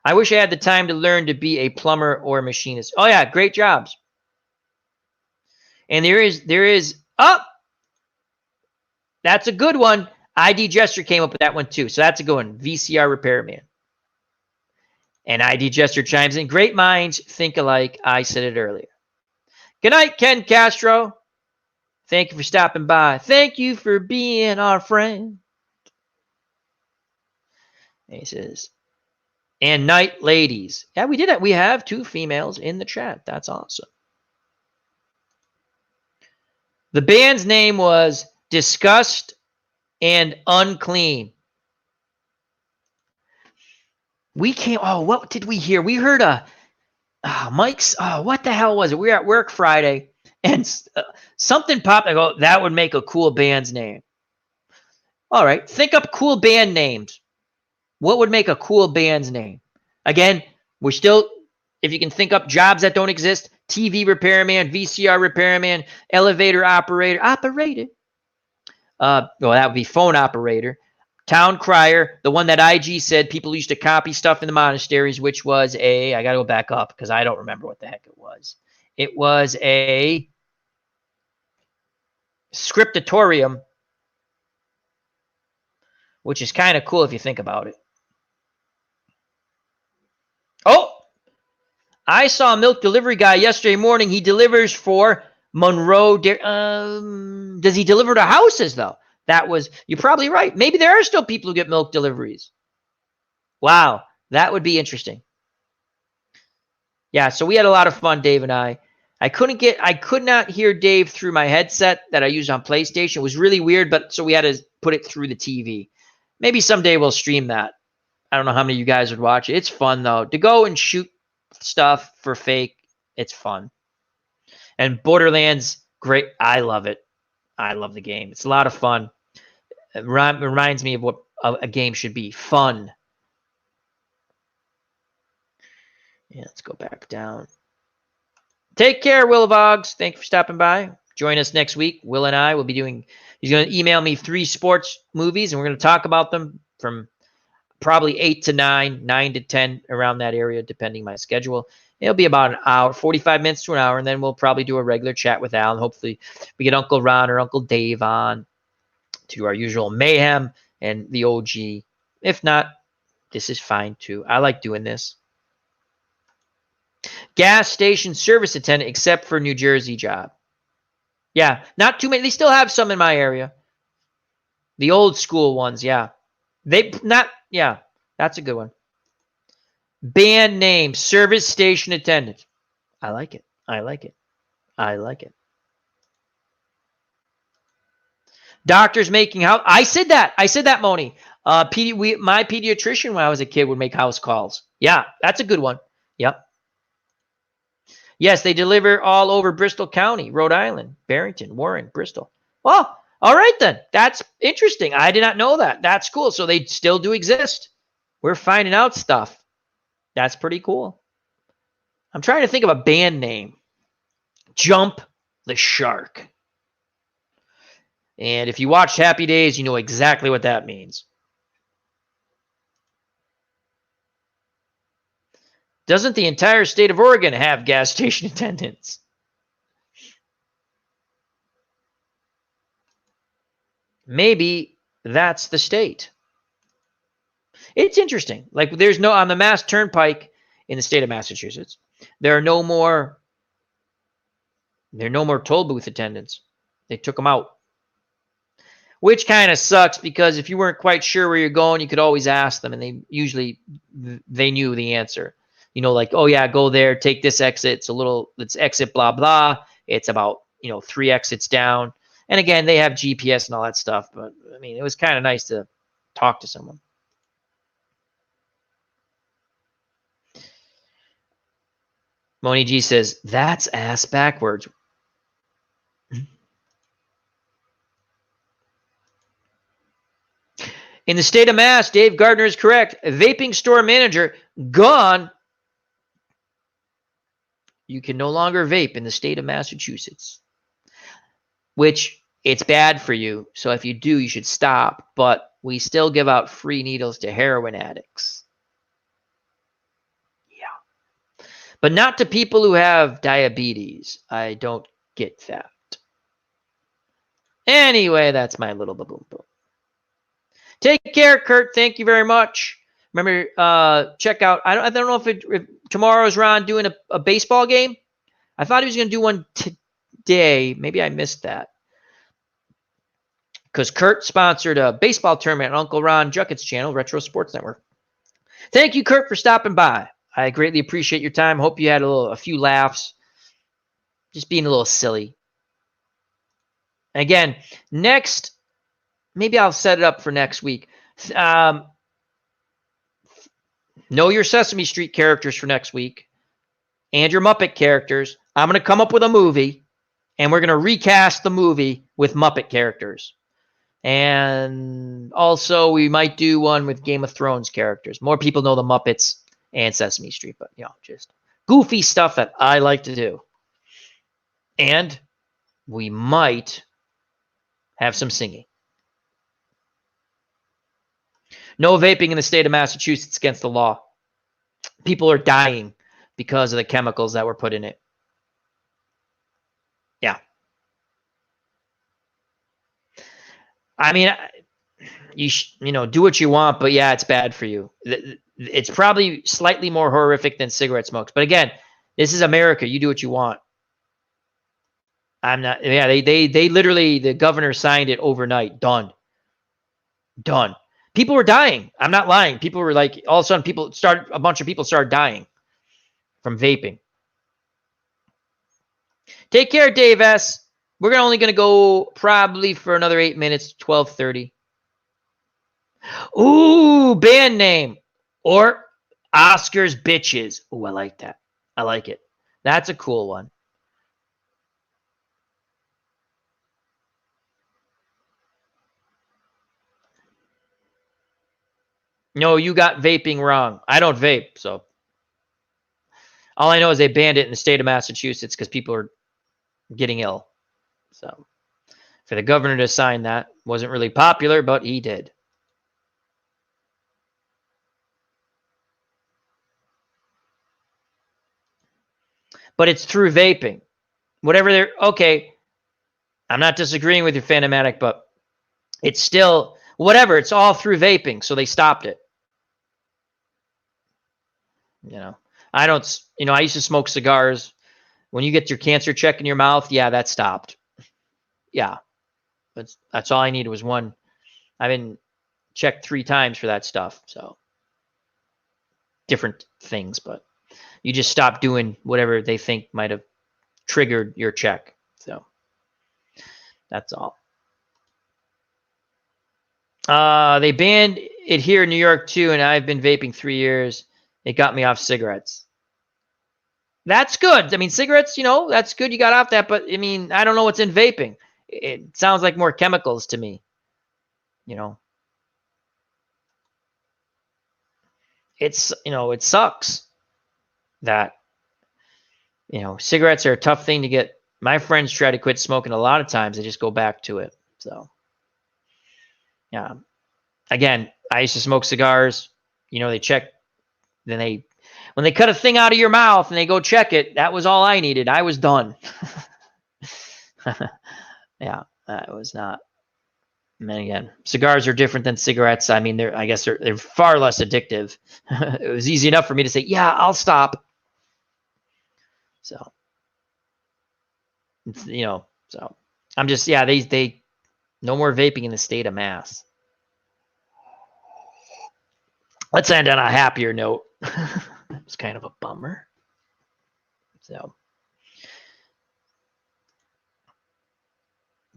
I wish I had the time to learn to be a plumber or a machinist. Oh yeah, great jobs. And there is that's a good one. ID Jester came up with that one too. So that's a good one. VCR repairman. And ID Jester chimes in. Great minds think alike. I said it earlier. Good night, Ken Castro. Thank you for stopping by. Thank you for being our friend. And he says, and night, ladies. Yeah, we did it. We have 2 females in the chat. That's awesome. The band's name was Disgust and Unclean. We came, what did we hear? We heard Mike's, what the hell was it? We were at work Friday, and something popped. I go, that would make a cool band's name. All right, think up cool band names. What would make a cool band's name? Again, we're still, if you can think up jobs that don't exist, TV repairman, VCR repairman, elevator operator. Well, that would be phone operator. Town crier, the one that IG said people used to copy stuff in the monasteries, which was I got to go back up because I don't remember what the heck it was. It was a scriptorium, which is kind of cool if you think about it. Oh, I saw a milk delivery guy yesterday morning. He delivers for Monroe. Does he deliver to houses, though? You're probably right.Maybe there are still people who get milk deliveries. Wow, that would be interesting. Yeah, so we had a lot of fun, Dave and I. I could not hear Dave through my headset that I used on PlayStation. It was really weird, but so we had to put it through the TV. Maybe someday we'll stream that. I don't know how many of you guys would watch it. It's fun, though. To go and shoot stuff for fake, it's fun. And Borderlands, great. I love it. I love the game. It's a lot of fun. It reminds me of what a game should be. Fun. Yeah, let's go back down. Take care, Will Vogs. Thank you for stopping by. Join us next week. Will and I will be doing, he's going to email me 3 sports movies, and we're going to talk about them from probably 8 to 9, 9 to 10, around that area, depending my schedule. It'll be about an hour, 45 minutes to an hour, and then we'll probably do a regular chat with Al. And hopefully we get Uncle Ron or Uncle Dave on to do our usual mayhem and the OG. If not, this is fine too. I like doing this. Gas station service attendant, except for New Jersey job. Yeah, not too many. They still have some in my area. The old school ones, yeah. Yeah, that's a good one. Band name, service station attendant. I like it. I like it. I like it. Doctors making house. I said that, Moni. My pediatrician when I was a kid would make house calls. Yeah, that's a good one. Yep. Yes, they deliver all over Bristol County, Rhode Island, Barrington, Warren, Bristol. Well, all right then. That's interesting. I did not know that. That's cool. So they still do exist. We're finding out stuff. That's pretty cool. I'm trying to think of a band name. Jump the Shark. And if you watched Happy Days, you know exactly what that means. Doesn't the entire state of Oregon have gas station attendants? Maybe that's the state. It's interesting. Like there's no, on the Mass Turnpike in the state of Massachusetts, there are no more toll booth attendants. They took them out. Which kind of sucks because if you weren't quite sure where you're going, you could always ask them and they knew the answer. You know, like, oh yeah, go there, take this exit. It's exit blah blah. It's about 3 exits down. And again, they have GPS and all that stuff. But I mean, it was kind of nice to talk to someone. Moni G says, that's ass backwards. In the state of Mass, Dave Gardner is correct. Vaping store manager gone. You can no longer vape in the state of Massachusetts, which it's bad for you. So if you do, you should stop. But we still give out free needles to heroin addicts. Yeah. But not to people who have diabetes. I don't get that. Anyway, that's my little ba-boom boom. Take care, Kurt. Thank you very much. Remember, check out. I don't know if tomorrow's Ron doing a baseball game. I thought he was going to do one today. Maybe I missed that. Because Kurt sponsored a baseball tournament on Uncle Ron Jucket's channel, Retro Sports Network. Thank you, Kurt, for stopping by. I greatly appreciate your time. Hope you had a few laughs. Just being a little silly. And again, maybe I'll set it up for next week. Know your Sesame Street characters for next week and your Muppet characters. I'm going to come up with a movie, and we're going to recast the movie with Muppet characters. And also, we might do one with Game of Thrones characters. More people know the Muppets and Sesame Street, but just goofy stuff that I like to do. And we might have some singing. No vaping in the state of Massachusetts against the law. People are dying because of the chemicals that were put in it. Yeah. I mean, you do what you want, but yeah, it's bad for you. It's probably slightly more horrific than cigarette smokes. But again, this is America. You do what you want. I'm not. Yeah, they literally, the governor signed it overnight. Done. People were dying. I'm not lying. People were like, all of a sudden, a bunch of people started dying from vaping. Take care, Dave S. We're only going to go probably for another 8 minutes, 12:30. Ooh, band name. Or Oscar's Bitches. Ooh, I like that. I like it. That's a cool one. No, you got vaping wrong. I don't vape, so. All I know is they banned it in the state of Massachusetts because people are getting ill. So for the governor to sign that wasn't really popular, but he did. but it's through vaping. Whatever they're okay. I'm not disagreeing with your Phantomatic, but it's still whatever. It's all through vaping, so they stopped it. I don't. I used to smoke cigars. When you get your cancer check in your mouth, yeah, that stopped. Yeah, that's all I needed was one. I've been checked 3 times for that stuff, so different things, but you just stop doing whatever they think might have triggered your check. So that's all. They banned it here in New York too, and I've been vaping 3 years. It got me off cigarettes. That's good. I mean, cigarettes, that's good you got off that, but I mean, I don't know what's in vaping. It sounds like more chemicals to me. It sucks that, cigarettes are a tough thing to get. My friends try to quit smoking a lot of times. They just go back to it. So, yeah. Again, I used to smoke cigars. They check, then when they cut a thing out of your mouth and they go check it, that was all I needed. I was done. Yeah, that was not. And again, cigars are different than cigarettes. I mean, I guess they're far less addictive. It was easy enough for me to say, yeah, I'll stop. So, so I'm just, yeah, they no more vaping in the state of Mass. Let's end on a happier note. It's kind of a bummer. So,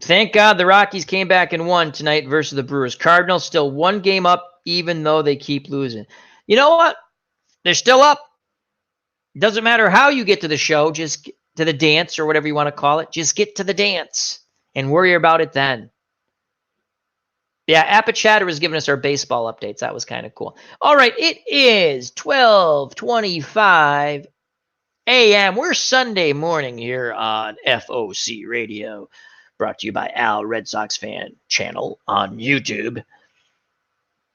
thank God the Rockies came back and won tonight versus the Brewers. Cardinals still 1 game up, even though they keep losing. You know what? They're still up. Doesn't matter how you get to the show, just get to the dance or whatever you want to call it. Just get to the dance and worry about it then. Yeah, Apachatter was giving us our baseball updates. That was kind of cool. All right, it is 12:25 a.m. We're Sunday morning here on FOC Radio, brought to you by Al Red Sox Fan Channel on YouTube.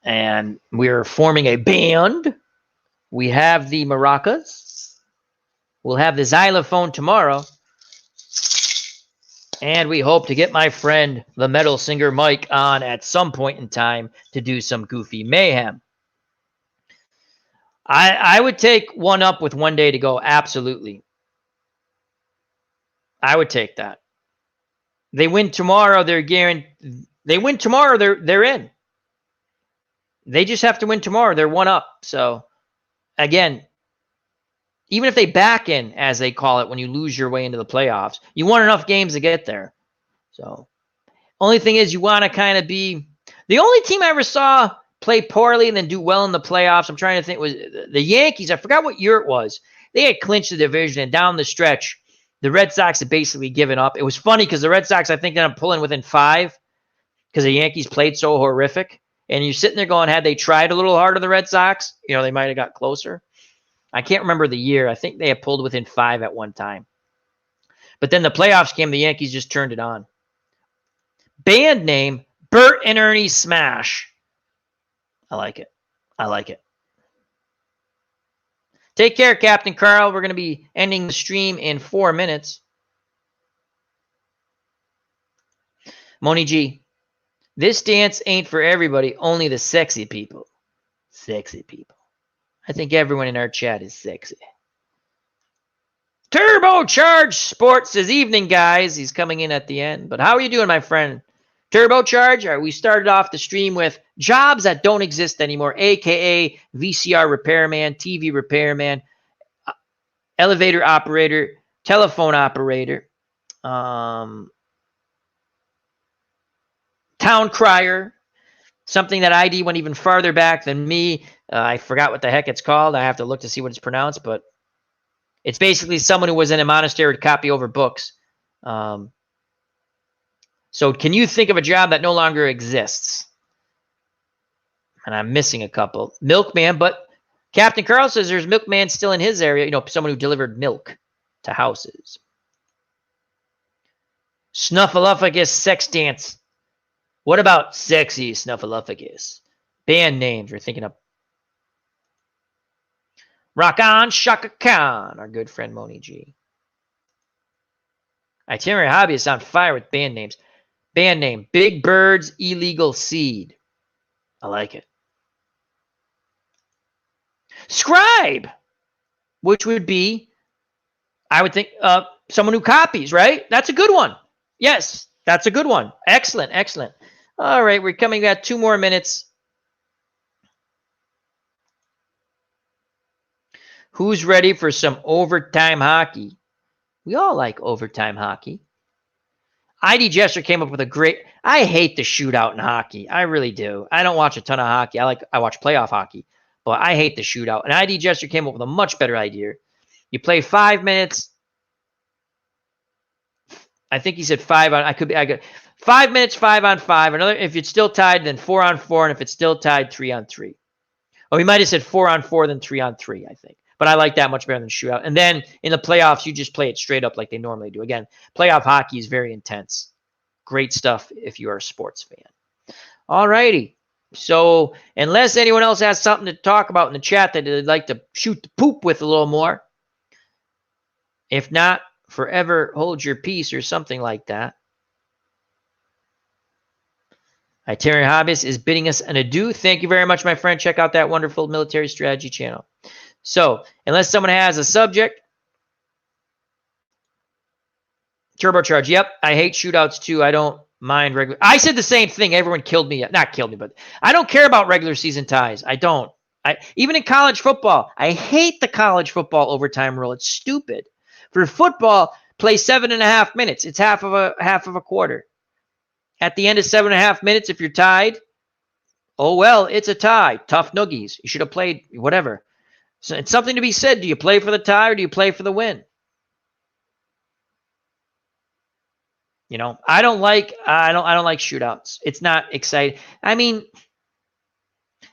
And we're forming a band. We have the maracas. We'll have the xylophone tomorrow. And we hope to get my friend, the metal singer Mike, on at some point in time to do some goofy mayhem. I would take one up with 1 day to go. Absolutely. I would take that. They win tomorrow, they're guaranteed. They win tomorrow, they're in. They just have to win tomorrow. They're 1 up. So, again, even if they back in, as they call it, when you lose your way into the playoffs, you won enough games to get there. So, only thing is you want to kind of be – the only team I ever saw play poorly and then do well in the playoffs, I'm trying to think, was the Yankees. I forgot what year it was. They had clinched the division, and down the stretch, the Red Sox had basically given up. It was funny because the Red Sox, I think, ended up pulling within 5 because the Yankees played so horrific. And you're sitting there going, had they tried a little harder, the Red Sox, they might have got closer. I can't remember the year. I think they had pulled within 5 at one time. But then the playoffs came, the Yankees just turned it on. Band name, Bert and Ernie Smash. I like it. I like it. Take care, Captain Carl. We're going to be ending the stream in 4 minutes. Moni G, this dance ain't for everybody, only the sexy people. Sexy people. I think everyone in our chat is sexy. Turbocharged Sports says, evening, guys. He's coming in at the end. But how are you doing, my friend? Turbocharge. All right, we started off the stream with jobs that don't exist anymore, a.k.a. VCR repairman, TV repairman, elevator operator, telephone operator, town crier, something that ID went even farther back than me. I forgot what the heck it's called. I have to look to see what it's pronounced, but it's basically someone who was in a monastery to copy over books. So can you think of a job that no longer exists? And I'm missing a couple. Milkman, but Captain Carl says there's milkman still in his area, someone who delivered milk to houses. Snuffleupagus sex dance. What about sexy Snuffleupagus? Band names we're thinking of. Rock on Shaka Khan, our good friend Moni G. Itinerary Hobby is on fire with band names. Band name, Big Bird's Illegal Seed. I like it. Scribe, which would be, I would think, someone who copies, right? That's a good one. Yes, that's a good one. Excellent, excellent. All right, we're coming at 2 more minutes. Who's ready for some overtime hockey? We all like overtime hockey. ID Jester came up with a great. I hate the shootout in hockey. I really do. I don't watch a ton of hockey. I watch playoff hockey, but I hate the shootout. And ID Jester came up with a much better idea. You play 5 minutes. I think he said 5 on. I got 5 minutes, 5 on 5. Another. If it's still tied, then 4 on 4, and if it's still tied, 3 on 3. Oh, he might have said 4 on 4, then 3 on 3. I think. But I like that much better than shootout. And then in the playoffs, you just play it straight up like they normally do. Again, playoff hockey is very intense. Great stuff if you are a sports fan. All righty. So unless anyone else has something to talk about in the chat that they'd like to shoot the poop with a little more, if not, forever hold your peace or something like that. Itinerary Hobbyist is bidding us an adieu. Thank you very much, my friend. Check out that wonderful military strategy channel. So unless someone has a subject, turbocharge. Yep, I hate shootouts too. I don't mind regular. I said the same thing. Everyone killed me. Not killed me, but I don't care about regular season ties. I don't. Even in college football, I hate the college football overtime rule. It's stupid. For football, play 7.5 minutes. It's half of a quarter. At the end of 7.5 minutes, if you're tied, oh well, it's a tie. Tough noogies. You should have played whatever. So it's something to be said. Do you play for the tie or do you play for the win? You know, I don't like shootouts. It's not exciting. I mean,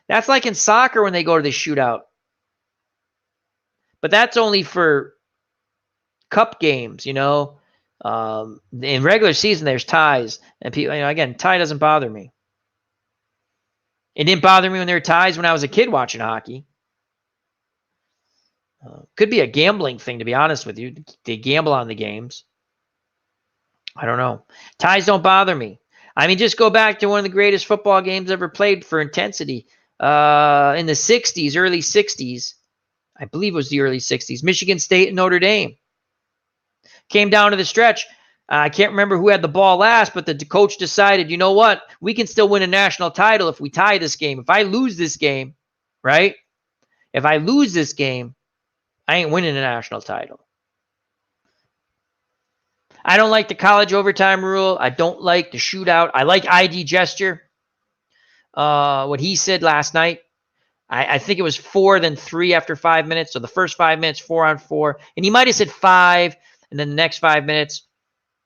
that's like in soccer when they go to the shootout. But that's only for cup games, you know. In regular season, there's ties, and people, you know, again, tie doesn't bother me. It didn't bother me when there were ties when I was a kid watching hockey. Could be a gambling thing, to be honest with you. They gamble on the games. I don't know. Ties don't bother me. I mean, just go back to one of the greatest football games ever played for intensity in the 60s, early 60s. I believe it was the early 60s. Michigan State and Notre Dame. Came down to the stretch. I can't remember who had the ball last, but the coach decided, you know what? We can still win a national title if we tie this game. If I lose this game, right? If I lose this game, I ain't winning a national title. I don't like the college overtime rule. I don't like the shootout. I like ID Gesture. What he said last night. I think it was 4, then 3 after 5 minutes. So the first 5 minutes, 4 on 4. And he might have said 5, and then the next 5 minutes,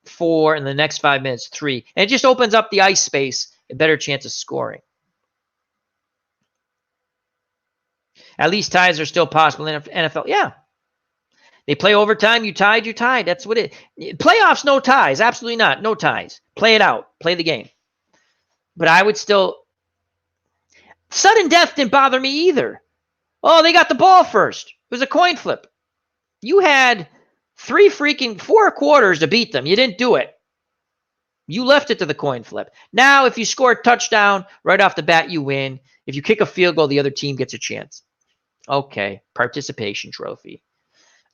4, and the next 5 minutes, 3. And it just opens up the ice space, a better chance of scoring. At least ties are still possible in NFL. Yeah. They play overtime. You tied, you tied. That's what it. Playoffs, no ties. Absolutely not. No ties. Play it out. Play the game. But I would still. Sudden death didn't bother me either. Oh, they got the ball first. It was a coin flip. You had 4 quarters to beat them. You didn't do it. You left it to the coin flip. Now, if you score a touchdown right off the bat, you win. If you kick a field goal, the other team gets a chance. Okay, participation trophy.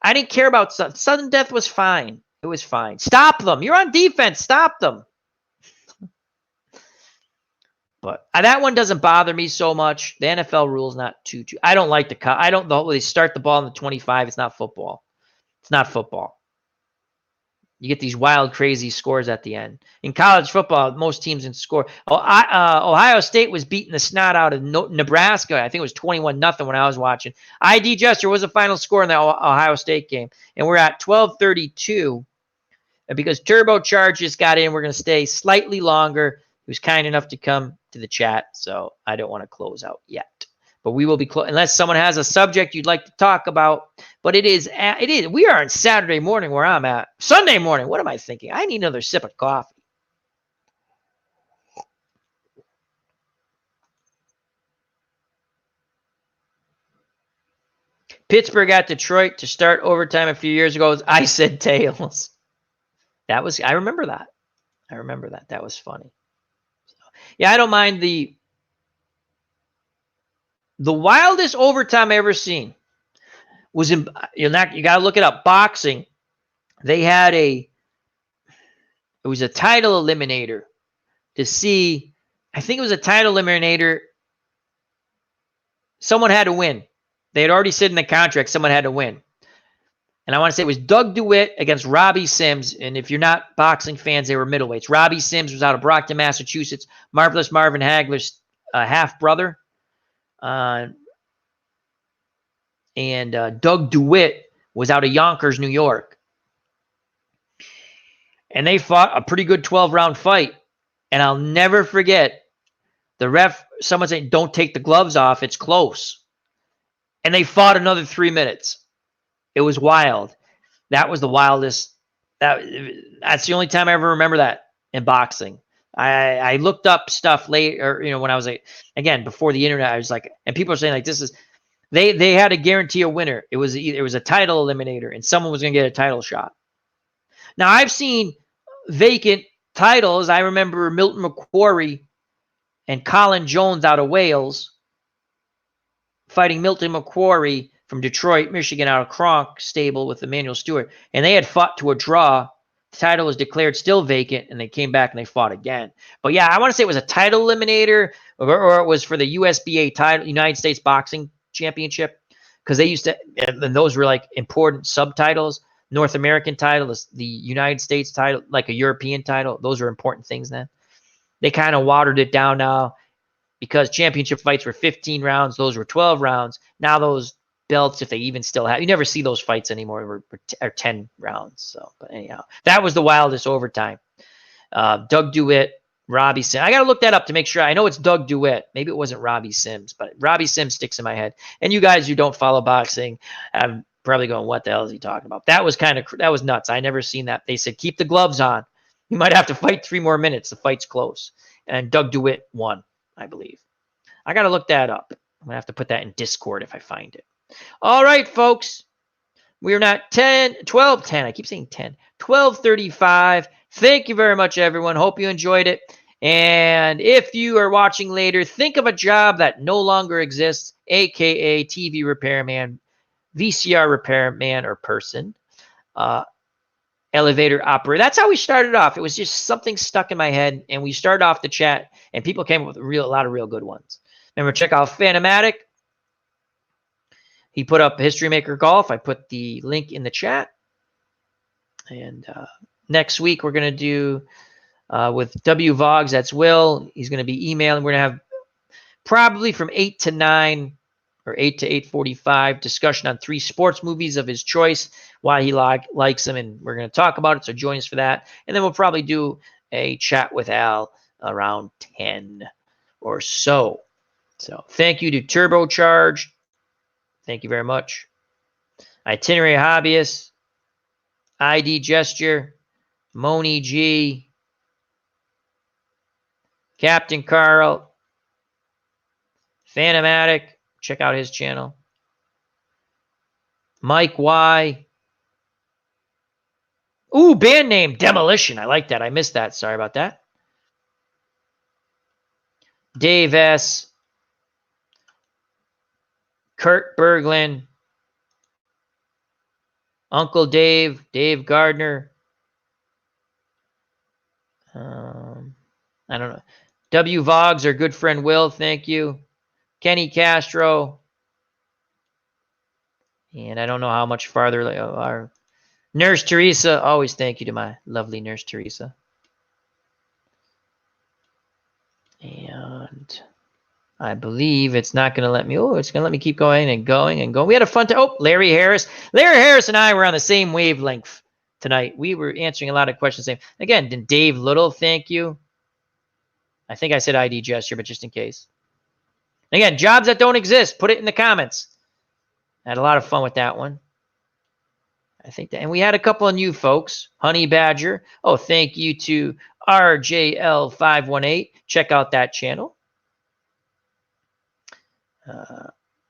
I didn't care about sudden death. Was fine. It was fine. Stop them. You're on defense. Stop them. But that one doesn't bother me so much. The NFL rules not too. I don't like I don't know. They start the ball in the 25. It's not football. It's not football. You get these wild, crazy scores at the end. In college football, most teams in score. Ohio State was beating the snot out of Nebraska. I think it was 21-0 when I was watching. ID Jester was the final score in the Ohio State game. And we're at 12:32. And because Turbocharge just got in, we're going to stay slightly longer. He was kind enough to come to the chat, so I don't want to close out yet. But we will be unless someone has a subject you'd like to talk about. But it is. We are on Saturday morning where I'm at. Sunday morning. What am I thinking? I need another sip of coffee. Pittsburgh at Detroit to start overtime a few years ago. I said tails. I remember that. I remember that. That was funny. So, yeah, I don't mind the wildest overtime I ever seen was in, you got to look it up. Boxing. They had it was a title eliminator to see, I think it was a title eliminator. Someone had to win. They had already said in the contract someone had to win. And I want to say it was Doug DeWitt against Robbie Sims. And if you're not boxing fans, they were middleweights. Robbie Sims was out of Brockton, Massachusetts. Marvelous Marvin Hagler's half brother. And Doug DeWitt was out of Yonkers, New York. And they fought a pretty good 12-round fight. And I'll never forget the ref, someone saying, don't take the gloves off. It's close. And they fought another 3 minutes. It was wild. That was the wildest. That's the only time I ever remember that in boxing. I looked up stuff later, when I was again, before the internet, I was like, and people are saying like, this is, they had to guarantee a winner. It was a title eliminator and someone was going to get a title shot. Now I've seen vacant titles. I remember Milton McQuarrie and Colin Jones out of Wales fighting Milton McQuarrie from Detroit, Michigan, out of Kronk stable with Emmanuel Stewart. And they had fought to a draw. The title was declared still vacant, and they came back and they fought again. But yeah, I want to say it was a title eliminator, or it was for the USBA title, United States Boxing Championship, because they used to, and those were like important subtitles. North American title, the United States title, like a European title. Those are important things then. They kind of watered it down now because championship fights were 15 rounds. Those were 12 rounds. Now those belts, if they even still have, you never see those fights anymore, are 10 rounds. So, but anyhow, that was the wildest overtime. Doug DeWitt, Robbie Sims. I got to look that up to make sure. I know it's Doug DeWitt. Maybe it wasn't Robbie Sims, but Robbie Sims sticks in my head. And you guys who don't follow boxing, I'm probably going, what the hell is he talking about? That was nuts. I never seen that. They said, keep the gloves on. You might have to fight 3 more minutes. The fight's close. And Doug DeWitt won, I believe. I got to look that up. I'm going to have to put that in Discord if I find it. All right, folks. We're not 12:10. I keep saying 10. 12:35. Thank you very much, everyone. Hope you enjoyed it. And if you are watching later, think of a job that no longer exists, aka TV repairman, VCR repairman or person, elevator operator. That's how we started off. It was just something stuck in my head, and we started off the chat, and people came up with a lot of real good ones. Remember, check out Phantomatic. He put up History Maker Golf. I put the link in the chat. And next week, we're going to do with W Vogs. That's Will. He's going to be emailing. We're going to have probably from 8 to 9 or 8 to 8:45 discussion on 3 sports movies of his choice, why he likes them, and we're going to talk about it. So join us for that. And then we'll probably do a chat with Al around 10 or so. So thank you to Turbocharge. Thank you very much. Itinerary Hobbyist, ID Gesture, Moni G, Captain Carl, Phantomatic, check out his channel. Mike Y. Ooh, band name Demolition. I like that. I missed that. Sorry about that. Dave S. Kurt Berglund. Uncle Dave. Dave Gardner. I don't know. W Vogs, our good friend Will. Thank you. Kenny Castro. And I don't know how much farther our Nurse Teresa. Always thank you to my lovely Nurse Teresa. And I believe it's not going to let me. Oh, it's going to let me keep going and going and going. We had a fun time. Oh, Larry Harris. Larry Harris and I were on the same wavelength tonight. We were answering a lot of questions. Again, Dave Little, thank you. I think I said ID Gesture, but just in case. Again, jobs that don't exist, put it in the comments. I had a lot of fun with that one. I think that, and we had a couple of new folks. Honey Badger. Oh, thank you to RJL518. Check out that channel.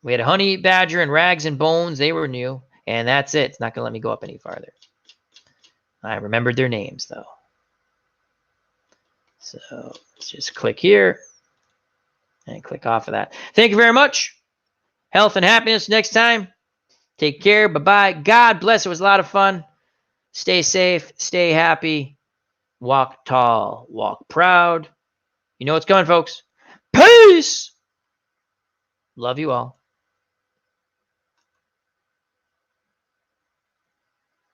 We had a Honey Badger and Rags and Bones. They were new. And that's it. It's not going to let me go up any farther. I remembered their names, though. So let's just click here and click off of that. Thank you very much. Health and happiness next time. Take care. Bye-bye. God bless. It was a lot of fun. Stay safe. Stay happy. Walk tall. Walk proud. You know what's coming, folks. Peace. Love you all.